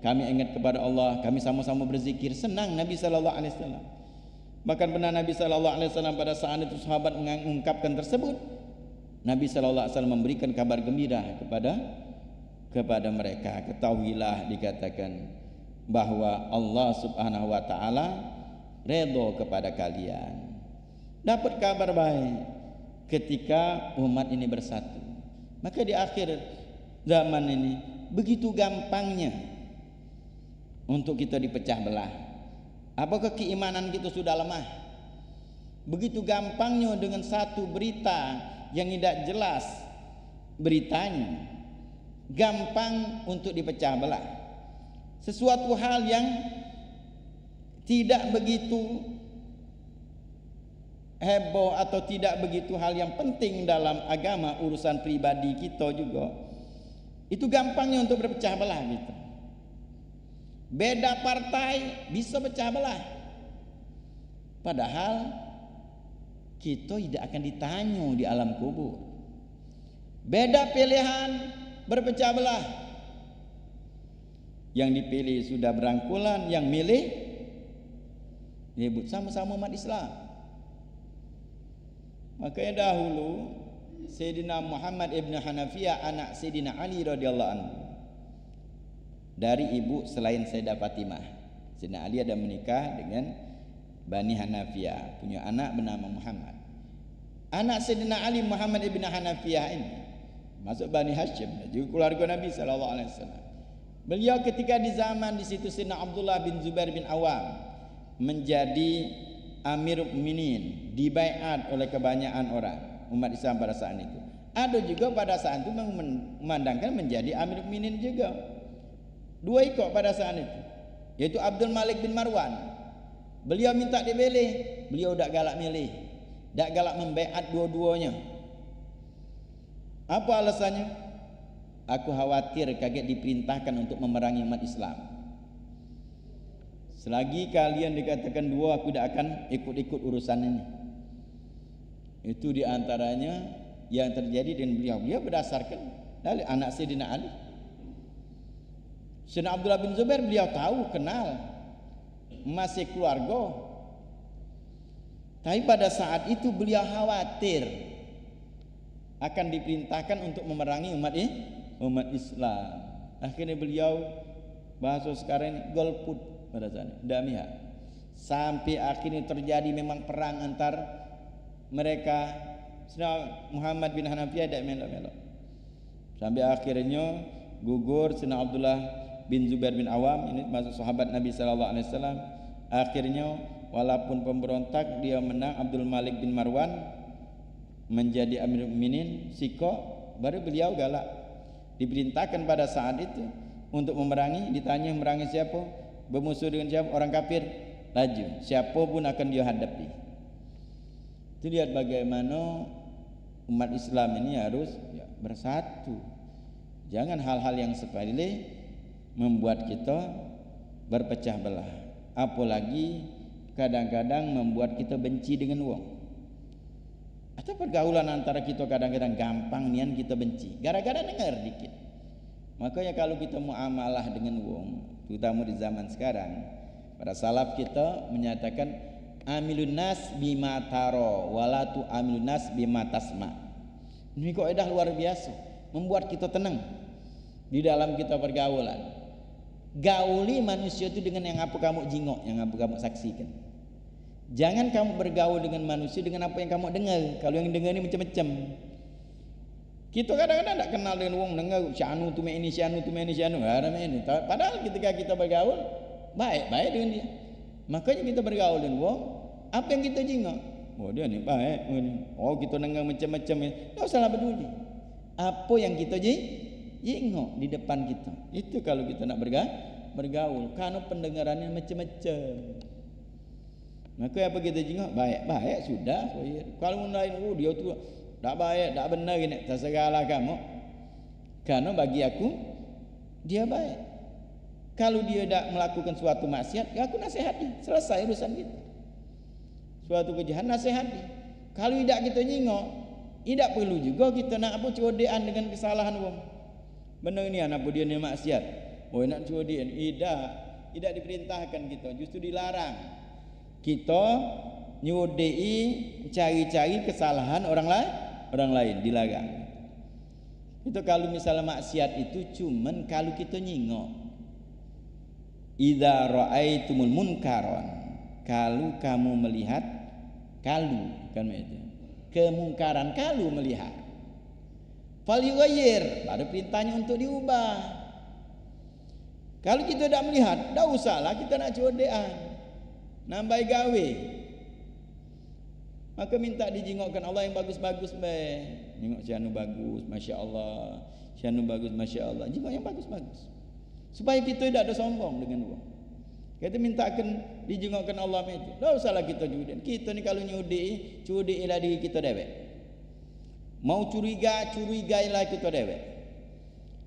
kami ingat kepada Allah, kami sama-sama berzikir. Senang Nabi sallallahu alaihi wasallam. Bahkan benar Nabi sallallahu alaihi wasallam pada saat itu sahabat mengungkapkan tersebut, Nabi sallallahu alaihi wasallam memberikan kabar gembira kepada mereka. Ketahuilah, dikatakan bahwa Allah Subhanahu wa taala redha kepada kalian. Dapat kabar baik ketika umat ini bersatu. Maka di akhir zaman ini begitu gampangnya untuk kita dipecah belah. Apakah keimanan kita sudah lemah? Begitu gampangnya dengan satu berita yang tidak jelas beritanya, gampang untuk dipecah belah. Sesuatu hal yang tidak begitu heboh atau tidak begitu hal yang penting dalam agama, urusan pribadi kita juga, itu gampangnya untuk berpecah belah gitu. Beda partai bisa pecah belah, padahal kita tidak akan ditanya di alam kubur. Beda pilihan berpecah belah, yang dipilih sudah berangkulan, yang milih disebut sama-sama umat Islam. Makanya dahulu Sayyidina Muhammad ibn Hanafiyah, anak Sayyidina Ali radhiyallahu anhu, dari ibu selain Sayyidah Fatimah. Sayyidina Ali ada menikah dengan Bani Hanafiyah, punya anak bernama Muhammad. Anak Sayyidina Ali, Muhammad ibn Hanafiyah ini masuk Bani Hashim, juga keluarga Nabi sallallahu alaihi wasallam. Beliau ketika di zaman di situ Sayyidina Abdullah bin Zubair bin Awam menjadi Amir Mukminin, dibaiat oleh kebanyakan orang umat Islam pada saat itu. Ada juga pada saat itu memandangkan menjadi Amir Mukminin juga. Dua ikut pada saat itu, yaitu Abdul Malik bin Marwan. Beliau minta dipilih, beliau tak galak milih, tak galak membaiat dua-duanya. Apa alasannya? Aku khawatir kaget diperintahkan untuk memerangi umat Islam. Selagi kalian dikatakan dua, aku tidak akan ikut-ikut urusan ini. Itu diantaranya yang terjadi dengan beliau. Beliau berdasarkan dari anak Sayyidina Ali. Sayyidina Abdullah bin Zubair beliau tahu, kenal, masih keluarga. Tapi pada saat itu beliau khawatir akan diperintahkan untuk memerangi umat Islam. Akhirnya beliau, bahasa sekarang ini, golput pada sana, damia, sampai akhirnya terjadi memang perang antar mereka. Sayyidina Muhammad bin Hanafiyah tidak melok-melok, sampai akhirnya gugur Sayyidina Abdullah bin Zubair bin Awam, ini masuk sahabat Nabi sallallahu alaihi wasallam. Akhirnya walaupun pemberontak, dia menang. Abdul Malik bin Marwan menjadi Amir Mukminin, siko, baru beliau galak. Diperintahkan pada saat itu untuk memerangi, ditanya memerangi siapa? Bermusuh dengan siapa? Orang kafir, laju, siapa pun akan dia hadapi. Itu lihat bagaimana umat Islam ini harus bersatu. Jangan hal-hal yang sepele membuat kita berpecah belah. Apalagi kadang-kadang membuat kita benci dengan wong. Atau pergaulan antara kita kadang-kadang gampang nian kita benci, gara-gara dengar dikit. Makanya kalau kita muamalah dengan wong, terutama di zaman sekarang, para salaf kita menyatakan amilun nas bima taro walatu amilun nas bima tasma. Ini kaidah luar biasa, membuat kita tenang di dalam kita pergaulan. Gauli manusia itu dengan yang apa kamu jingok, yang apa kamu saksikan. Jangan kamu bergaul dengan manusia dengan apa yang kamu dengar. Kalau yang dengar ni macam-macam. Kita kadang-kadang tak kenal dengan orang dengar syanu tu mek ini, syanu tu mek ini, syanu ini. Padahal ketika kita bergaul baik-baik dengan dia. Makanya kita bergaul dengan orang, apa yang kita jingok? Oh dia ni baik. Oh kita dengar macam-macam. Tak usahlah peduli. Apa yang kita jingok di depan kita. Itu kalau kita nak bergaul. Karena pendengarannya macam-macam. Maka apa kita jingok? Baik sudah. Kalau lain dia tu tak baik, tak benar ni, terserahlah kamu. Karena bagi aku dia baik. Kalau dia tak melakukan suatu maksiat, ya aku nasihat dia. Selesai urusan kita. Suatu kejahatan nasihat dia. Kalau tidak kita nyingok, tidak perlu juga kita nak apa codean dengan kesalahan orang. Benar ni anak dia ni maksiat. Oh nak codean, tidak diperintahkan kita, justru dilarang. Kita nyodei cari-cari kesalahan orang lain dilarang. Itu kalau misalnya maksiat itu cuman kalau kita nyingok. Idza ra'aitumul munkaron, kalau kamu melihat kemungkaran, kalau melihat falyughayyir, ada perintahnya untuk diubah. Kalau kita tak melihat, tak usahlah kita nak codean, nambah gawe. Maka minta dijingokkan Allah yang bagus-bagus baik. Jingok syanu bagus, masya-Allah. Syanu bagus, masya-Allah. Jingok yang bagus-bagus. Supaya kita tidak ada sombong dengan orang. Kita minta akan dijingokkan Allah itu. Tak usahlah kita judi. Kita ni kalau nyudi, cudiilah diri kita dewek. Mau curigailah kita dewek.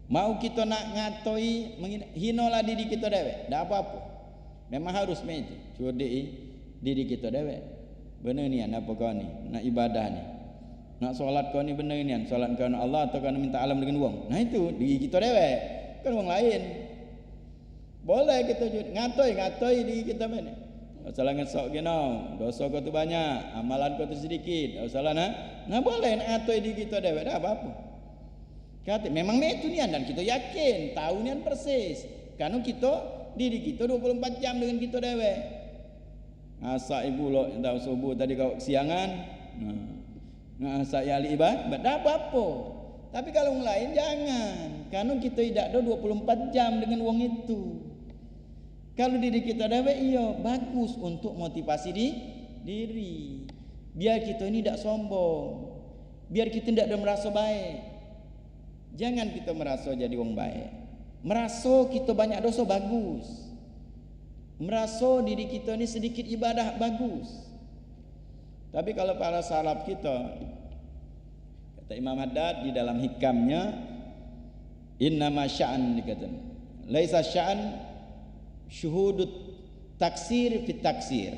Mau kita nak ngatoi, hinalah diri kita dewek. Tak apa-apa. Memang harus meja cudi diri kita dewek. Benar ni apa kau ni? Nak ibadah ni. Nak solat kau ni benar ni, solat kau nak Allah atau kau nak minta alam dengan wang. Nah itu diri kita dewek. Kan orang lain. Boleh kita ngatoi diri kita mana? Salah ngesok kena, dosa kau tu banyak, amalan kau tu sedikit. Salah nah boleh nak ngatoi diri kita dewek, dah apa-apa. Kata memang itu nian dan kita yakin, tahu nian persis. Karena kita diri kita 24 jam dengan kita dewek. Asak ibu lo tahu subuh tadi kau siangan. Asak yali ibadah, tak apa-apa. Tapi kalau orang lain jangan. Karena kita tidak ada 24 jam dengan wong itu. Kalau diri kita dewek iya bagus untuk motivasi diri. Biar kita ini tidak sombong. Biar kita tidak ada merasa baik. Jangan kita merasa jadi orang baik. Merasa kita banyak dosa bagus. Merasa diri kita ini sedikit ibadah bagus. Tapi kalau para salaf kita, kata Imam Haddad di dalam hikamnya, innama sya'an dikatakan, laisa sya'an syuhudut taksir fi taksir,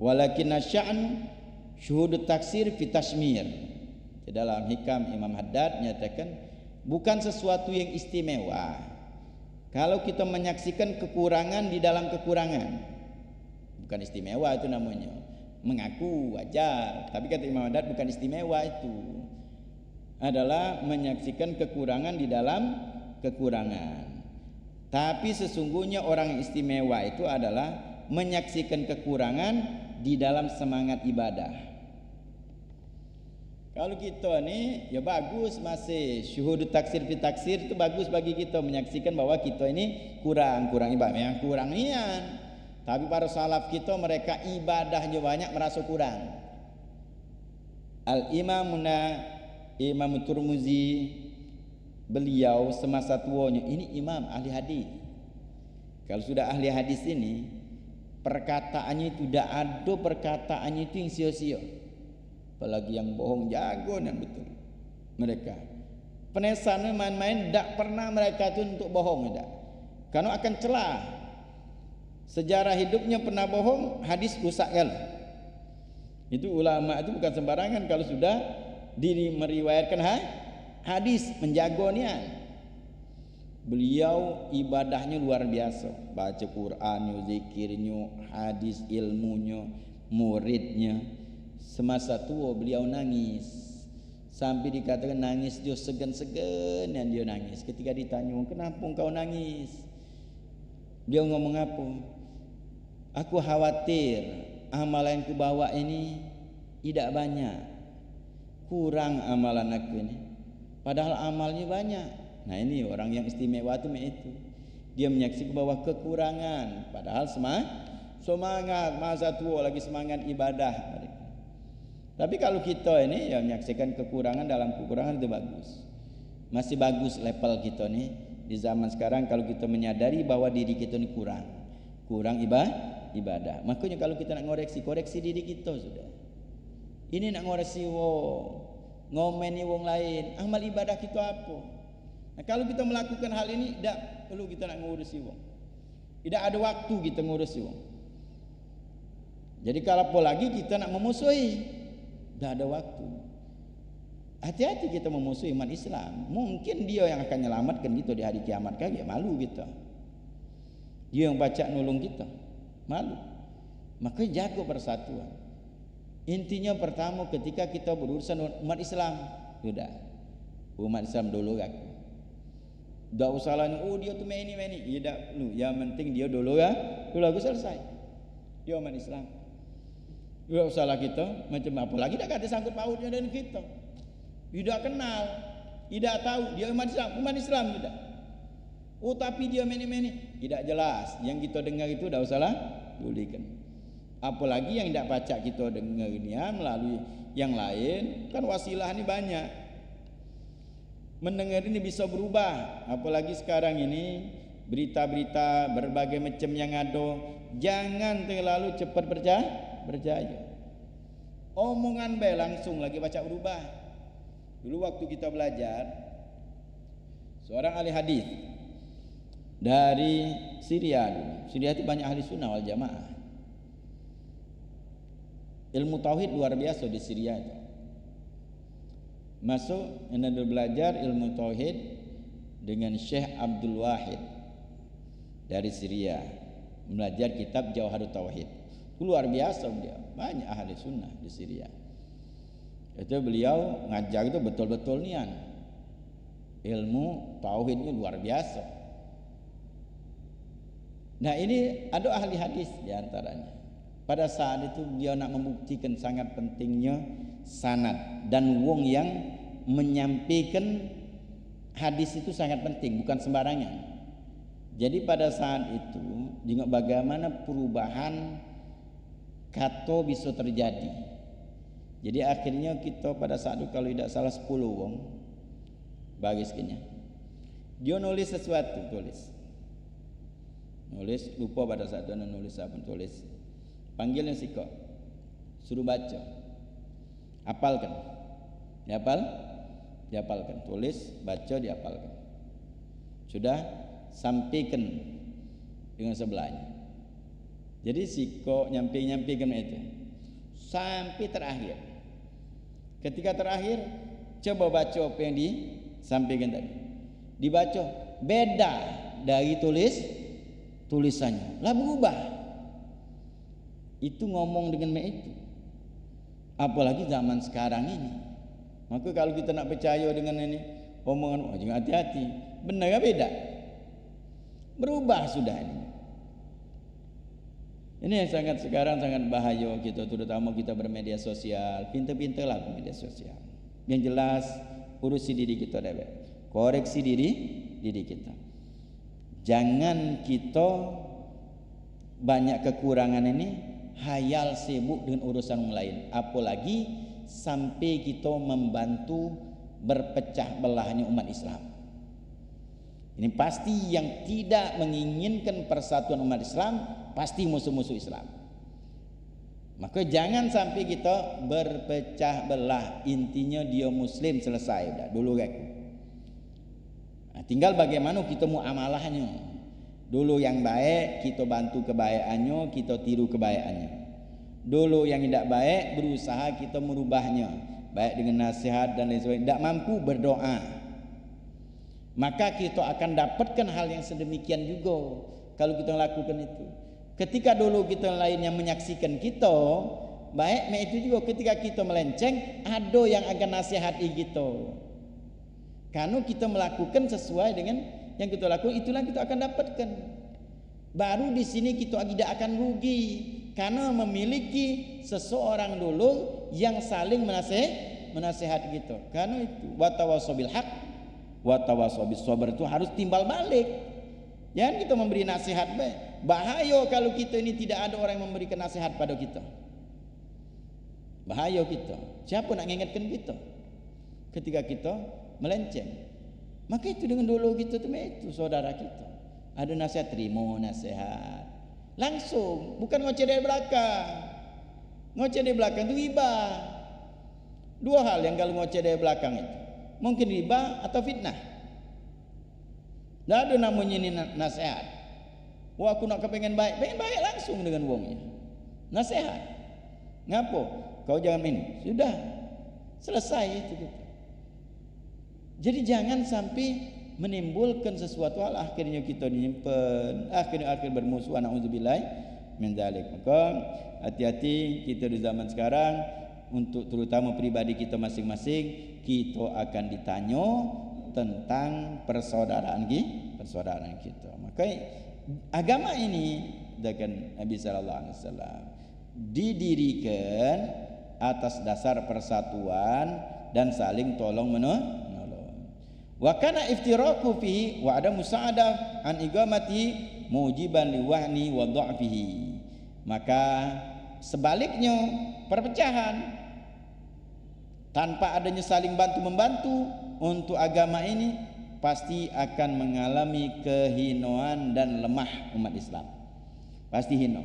walakin sya'an syuhudut taksir fi tasmir. Di dalam hikam Imam Haddad menyatakan bukan sesuatu yang istimewa kalau kita menyaksikan kekurangan di dalam kekurangan. Bukan istimewa itu namanya, mengaku wajar. Tapi kata Imam Haddad bukan istimewa itu, adalah menyaksikan kekurangan di dalam kekurangan. Tapi sesungguhnya orang istimewa itu adalah menyaksikan kekurangan di dalam semangat ibadah. Kalau kita ni ya bagus, masih syuhud taksir fi taksir itu bagus bagi kita menyaksikan bahwa kita ini kurang ibadah, memang kurang nian. Tapi para salaf kita mereka ibadahnya banyak merasa kurang. Imam Turmuzi beliau semasa tuanya ini imam ahli hadis. Kalau sudah ahli hadis ini perkataannya itu tidak ada perkataannya itu yang sia-sia. Apalagi yang bohong jago dan betul. Mereka penesannya main-main, tidak pernah mereka itu untuk bohong, tidak. Karena akan celah. Sejarah hidupnya pernah bohong, hadis rusak kan. Itu ulama itu bukan sembarangan kalau sudah diri meriwayatkan hadis, menjago nian. Beliau ibadahnya luar biasa, baca Qurannya, zikirnya, hadis, ilmunya, muridnya. Semasa tua beliau nangis, sampai dikatakan nangis dia segan-segan yang dia nangis. Ketika ditanya kenapa engkau nangis, dia ngomong apa? Aku khawatir amalan ku bawa ini tidak banyak, kurang amalan aku ini, padahal amalnya banyak. Nah ini orang yang istimewa itu dia menyaksikan bahwa kekurangan, padahal semangat masa tua lagi semangat ibadah. Tapi kalau kita ini yang menyaksikan kekurangan dalam kekurangan itu bagus, masih bagus level kita nih di zaman sekarang. Kalau kita menyadari bahwa diri kita ini kurang ibadah, makanya kalau kita nak koreksi diri kita sudah. Ini nak ngoreksi ngomeni wong lain, amal ibadah kita apa? Nah, kalau kita melakukan hal ini, tidak perlu kita nak ngurusi wong, tidak ada waktu kita ngurusi wong. Jadi kalau apalagi kita nak memusuhi, tidak ada waktu. Hati-hati kita memusuhi umat Islam. Mungkin dia yang akan menyelamatkan kita di hari kiamat kan, ya malu kita. Dia yang baca nolong kita, malu. Maka jaga persatuan. Intinya pertama ketika kita berurusan umat Islam, sudah umat Islam dulu aku. Tak usah lah, dia tu meni. Tidak perlu. Yang penting dia dulu aku selesai. Dia umat Islam. Tidak usahlah kita macam apa lagi, tak ada sangkut pautnya dengan kita. Tidak kenal, tidak tahu dia umat Islam tidak. Oh tapi dia meni, tidak jelas. Yang kita dengar itu tidak usahlah tulikan. Apalagi yang tidak baca kita dengar ini melalui yang lain, kan wasilah ini banyak. Mendengar ini bisa berubah. Apalagi sekarang ini berita-berita berbagai macam yang ada. Jangan terlalu cepat percaya. Omongan langsung lagi baca berubah. Dulu waktu kita belajar, seorang ahli hadis dari Syria dulu. Syria itu banyak ahli sunnah wal jamaah. Ilmu tauhid luar biasa di Syria itu. Masuk dan belajar ilmu tauhid dengan Syekh Abdul Wahid dari Syria, belajar kitab Jawharut Tauhid. Luar biasa dia, banyak ahli sunnah di Syria. Itu beliau ngajar itu betul-betul nian. Ilmu tauhidnya luar biasa. Nah ini ada ahli hadis di antaranya. Pada saat itu dia nak membuktikan sangat pentingnya sanad, dan wong yang menyampaikan hadis itu sangat penting, bukan sembarangan. Jadi pada saat itu juga bagaimana perubahan kata bisa terjadi. Jadi akhirnya kita pada saat itu kalau tidak salah 10 wong bagi sekinya. Dia nulis sesuatu, nulis lupa pada saat itu nulis apa, tulis. Panggilnya siko, suruh baca, hafalkan, dihafalkan, tulis, baca, dihafalkan. Sudah sampaikan dengan sebelahnya. Jadi siko nyampe-nyampekan itu sampai terakhir. Ketika terakhir, coba baca apa yang disampaikan tadi. Dibaca beda dari tulisannya, lah berubah. Itu ngomong dengan itu. Apalagi zaman sekarang ini. Maka kalau kita nak percaya dengan ini omongan, jangan hati-hati. Benar beda. Berubah sudah ini. Ini yang sekarang sangat bahaya kita, terutama kita bermedia sosial. Pintar-pintarlah bermedia sosial. Yang jelas urusi diri kita deh, koreksi diri kita. Jangan kita banyak kekurangan ini hayal sibuk dengan urusan lain, apalagi sampai kita membantu berpecah belahnya umat Islam. Ini pasti yang tidak menginginkan persatuan umat Islam, pasti musuh-musuh Islam. Maka jangan sampai kita berpecah belah. Intinya dia muslim, selesai udah dulu aku. Nah, tinggal bagaimana kita muamalahnya. Dulu yang baik kita bantu kebaikannya, kita tiru kebaikannya. Dulu yang tidak baik berusaha kita merubahnya, baik dengan nasihat dan lain sebagainya. Tidak mampu berdoa, maka kita akan dapatkan hal yang sedemikian juga kalau kita lakukan itu. Ketika dulu kita lain yang menyaksikan kita baik, itu juga ketika kita melenceng ada yang akan nasihati kita. Karena kita melakukan sesuai dengan yang kita lakukan, itulah kita akan dapatkan. Baru di sini kita tidak akan rugi. karena memiliki seseorang dulu yang saling menasihat gitu. Karena itu watawasau bil haq watawasau bis sabr itu harus timbal balik. Jangan kita memberi nasihat bahaya kalau kita ini tidak ada orang yang memberikan nasihat pada kita. Bahaya kita. Siapa nak mengingatkan kita ketika kita melenceng? Maka itu dengan dulu kita itu saudara kita. Ada nasihat, terima nasihat. Langsung, bukan ngoceh dari belakang. Ngoceh dari belakang itu riba. Dua hal yang kalau ngoceh dari belakang itu. Mungkin riba atau fitnah. Tidak ada namanya ini nasihat. Wah, aku nak kepengen baik. Pengen baik langsung dengan wongnya. Nasihat. Ngapo? Kau jangan ini. Sudah. Selesai itu gitu. Jadi jangan sampai menimbulkan sesuatu hal akhirnya kita nyimpen, akhirnya bermusuhan, naudzubillah min dzalik. Maka hati-hati kita di zaman sekarang, untuk terutama pribadi kita masing-masing, kita akan ditanya tentang persaudaraan kita. Maka agama ini dengan Nabi sallallahu alaihi wasallam didirikan atas dasar persatuan dan saling tolong menolong. Wa kana iftiraku fihi wa ada musa'adah an igamati mujiban liwahni wa dha'fihi. Maka sebaliknya perpecahan tanpa adanya saling bantu-membantu untuk agama ini pasti akan mengalami kehinaan dan lemah umat Islam. Pasti hina.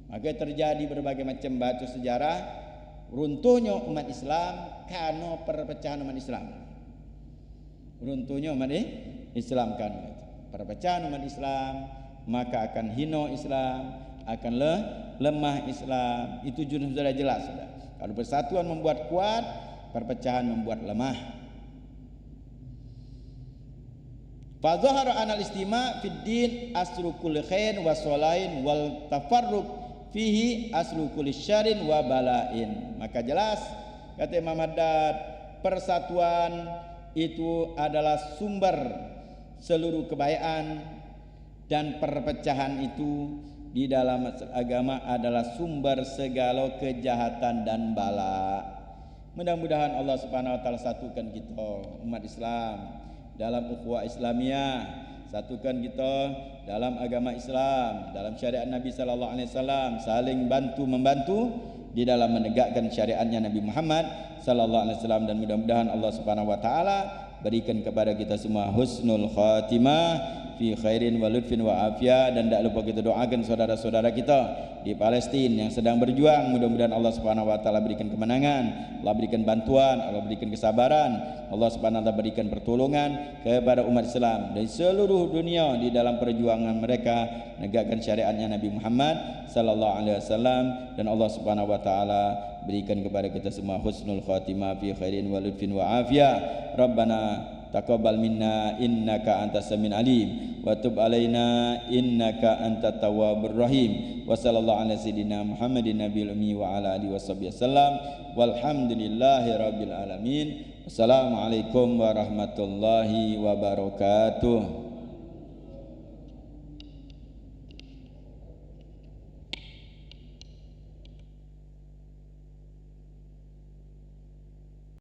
Maka terjadi berbagai macam batu sejarah runtuhnya umat Islam karena perpecahan umat Islam. Runtuhnya umat Islam kan perpecahan umat Islam, maka akan hina Islam, akan lemah Islam. Itu sudah jelas sudah. Kalau persatuan membuat kuat, perpecahan membuat lemah. Fa dhahara anal istima' fid din asru kulli khair wa salain wal tafarruq fihi asru kulli syarrin wa bala'in. Maka jelas kata Imam Haddad, persatuan itu adalah sumber seluruh kebaikan, dan perpecahan itu di dalam agama adalah sumber segala kejahatan dan bala. Mudah-mudahan Allah Subhanahu wa taala satukan kita umat Islam dalam ukhuwah Islamiyah, satukan kita dalam agama Islam, dalam syariat Nabi sallallahu alaihi wasallam, saling bantu membantu di dalam menegakkan syariatnya Nabi Muhammad sallallahu alaihi wasallam. Dan mudah-mudahan Allah Subhanahu wa taala berikan kepada kita semua husnul khatimah fi khairin wa lutfin wa afiyah. Dan tak lupa kita doakan saudara-saudara kita di Palestina yang sedang berjuang, mudah-mudahan Allah Subhanahu wa taala berikan kemenangan, Allah berikan bantuan, Allah berikan kesabaran, Allah Subhanahu wa taala berikan pertolongan kepada umat Islam dari seluruh dunia di dalam perjuangan mereka menegakkan syariatnya Nabi Muhammad sallallahu alaihi wasallam. Dan Allah Subhanahu wa taala berikan kepada kita semua husnul khatimah fi khairin wa lutfin wa afiyah. Rabbana taqabbal minna innaka antas samiul alim wa tub alaina innaka antat tawwabur rahim. Wa sallallahu ala sayidina Muhammadin nabiyil ummi wa ala alihi wasallam. Walhamdulillahi rabbil alamin. Wassalamualaikum warahmatullahi wabarakatuh.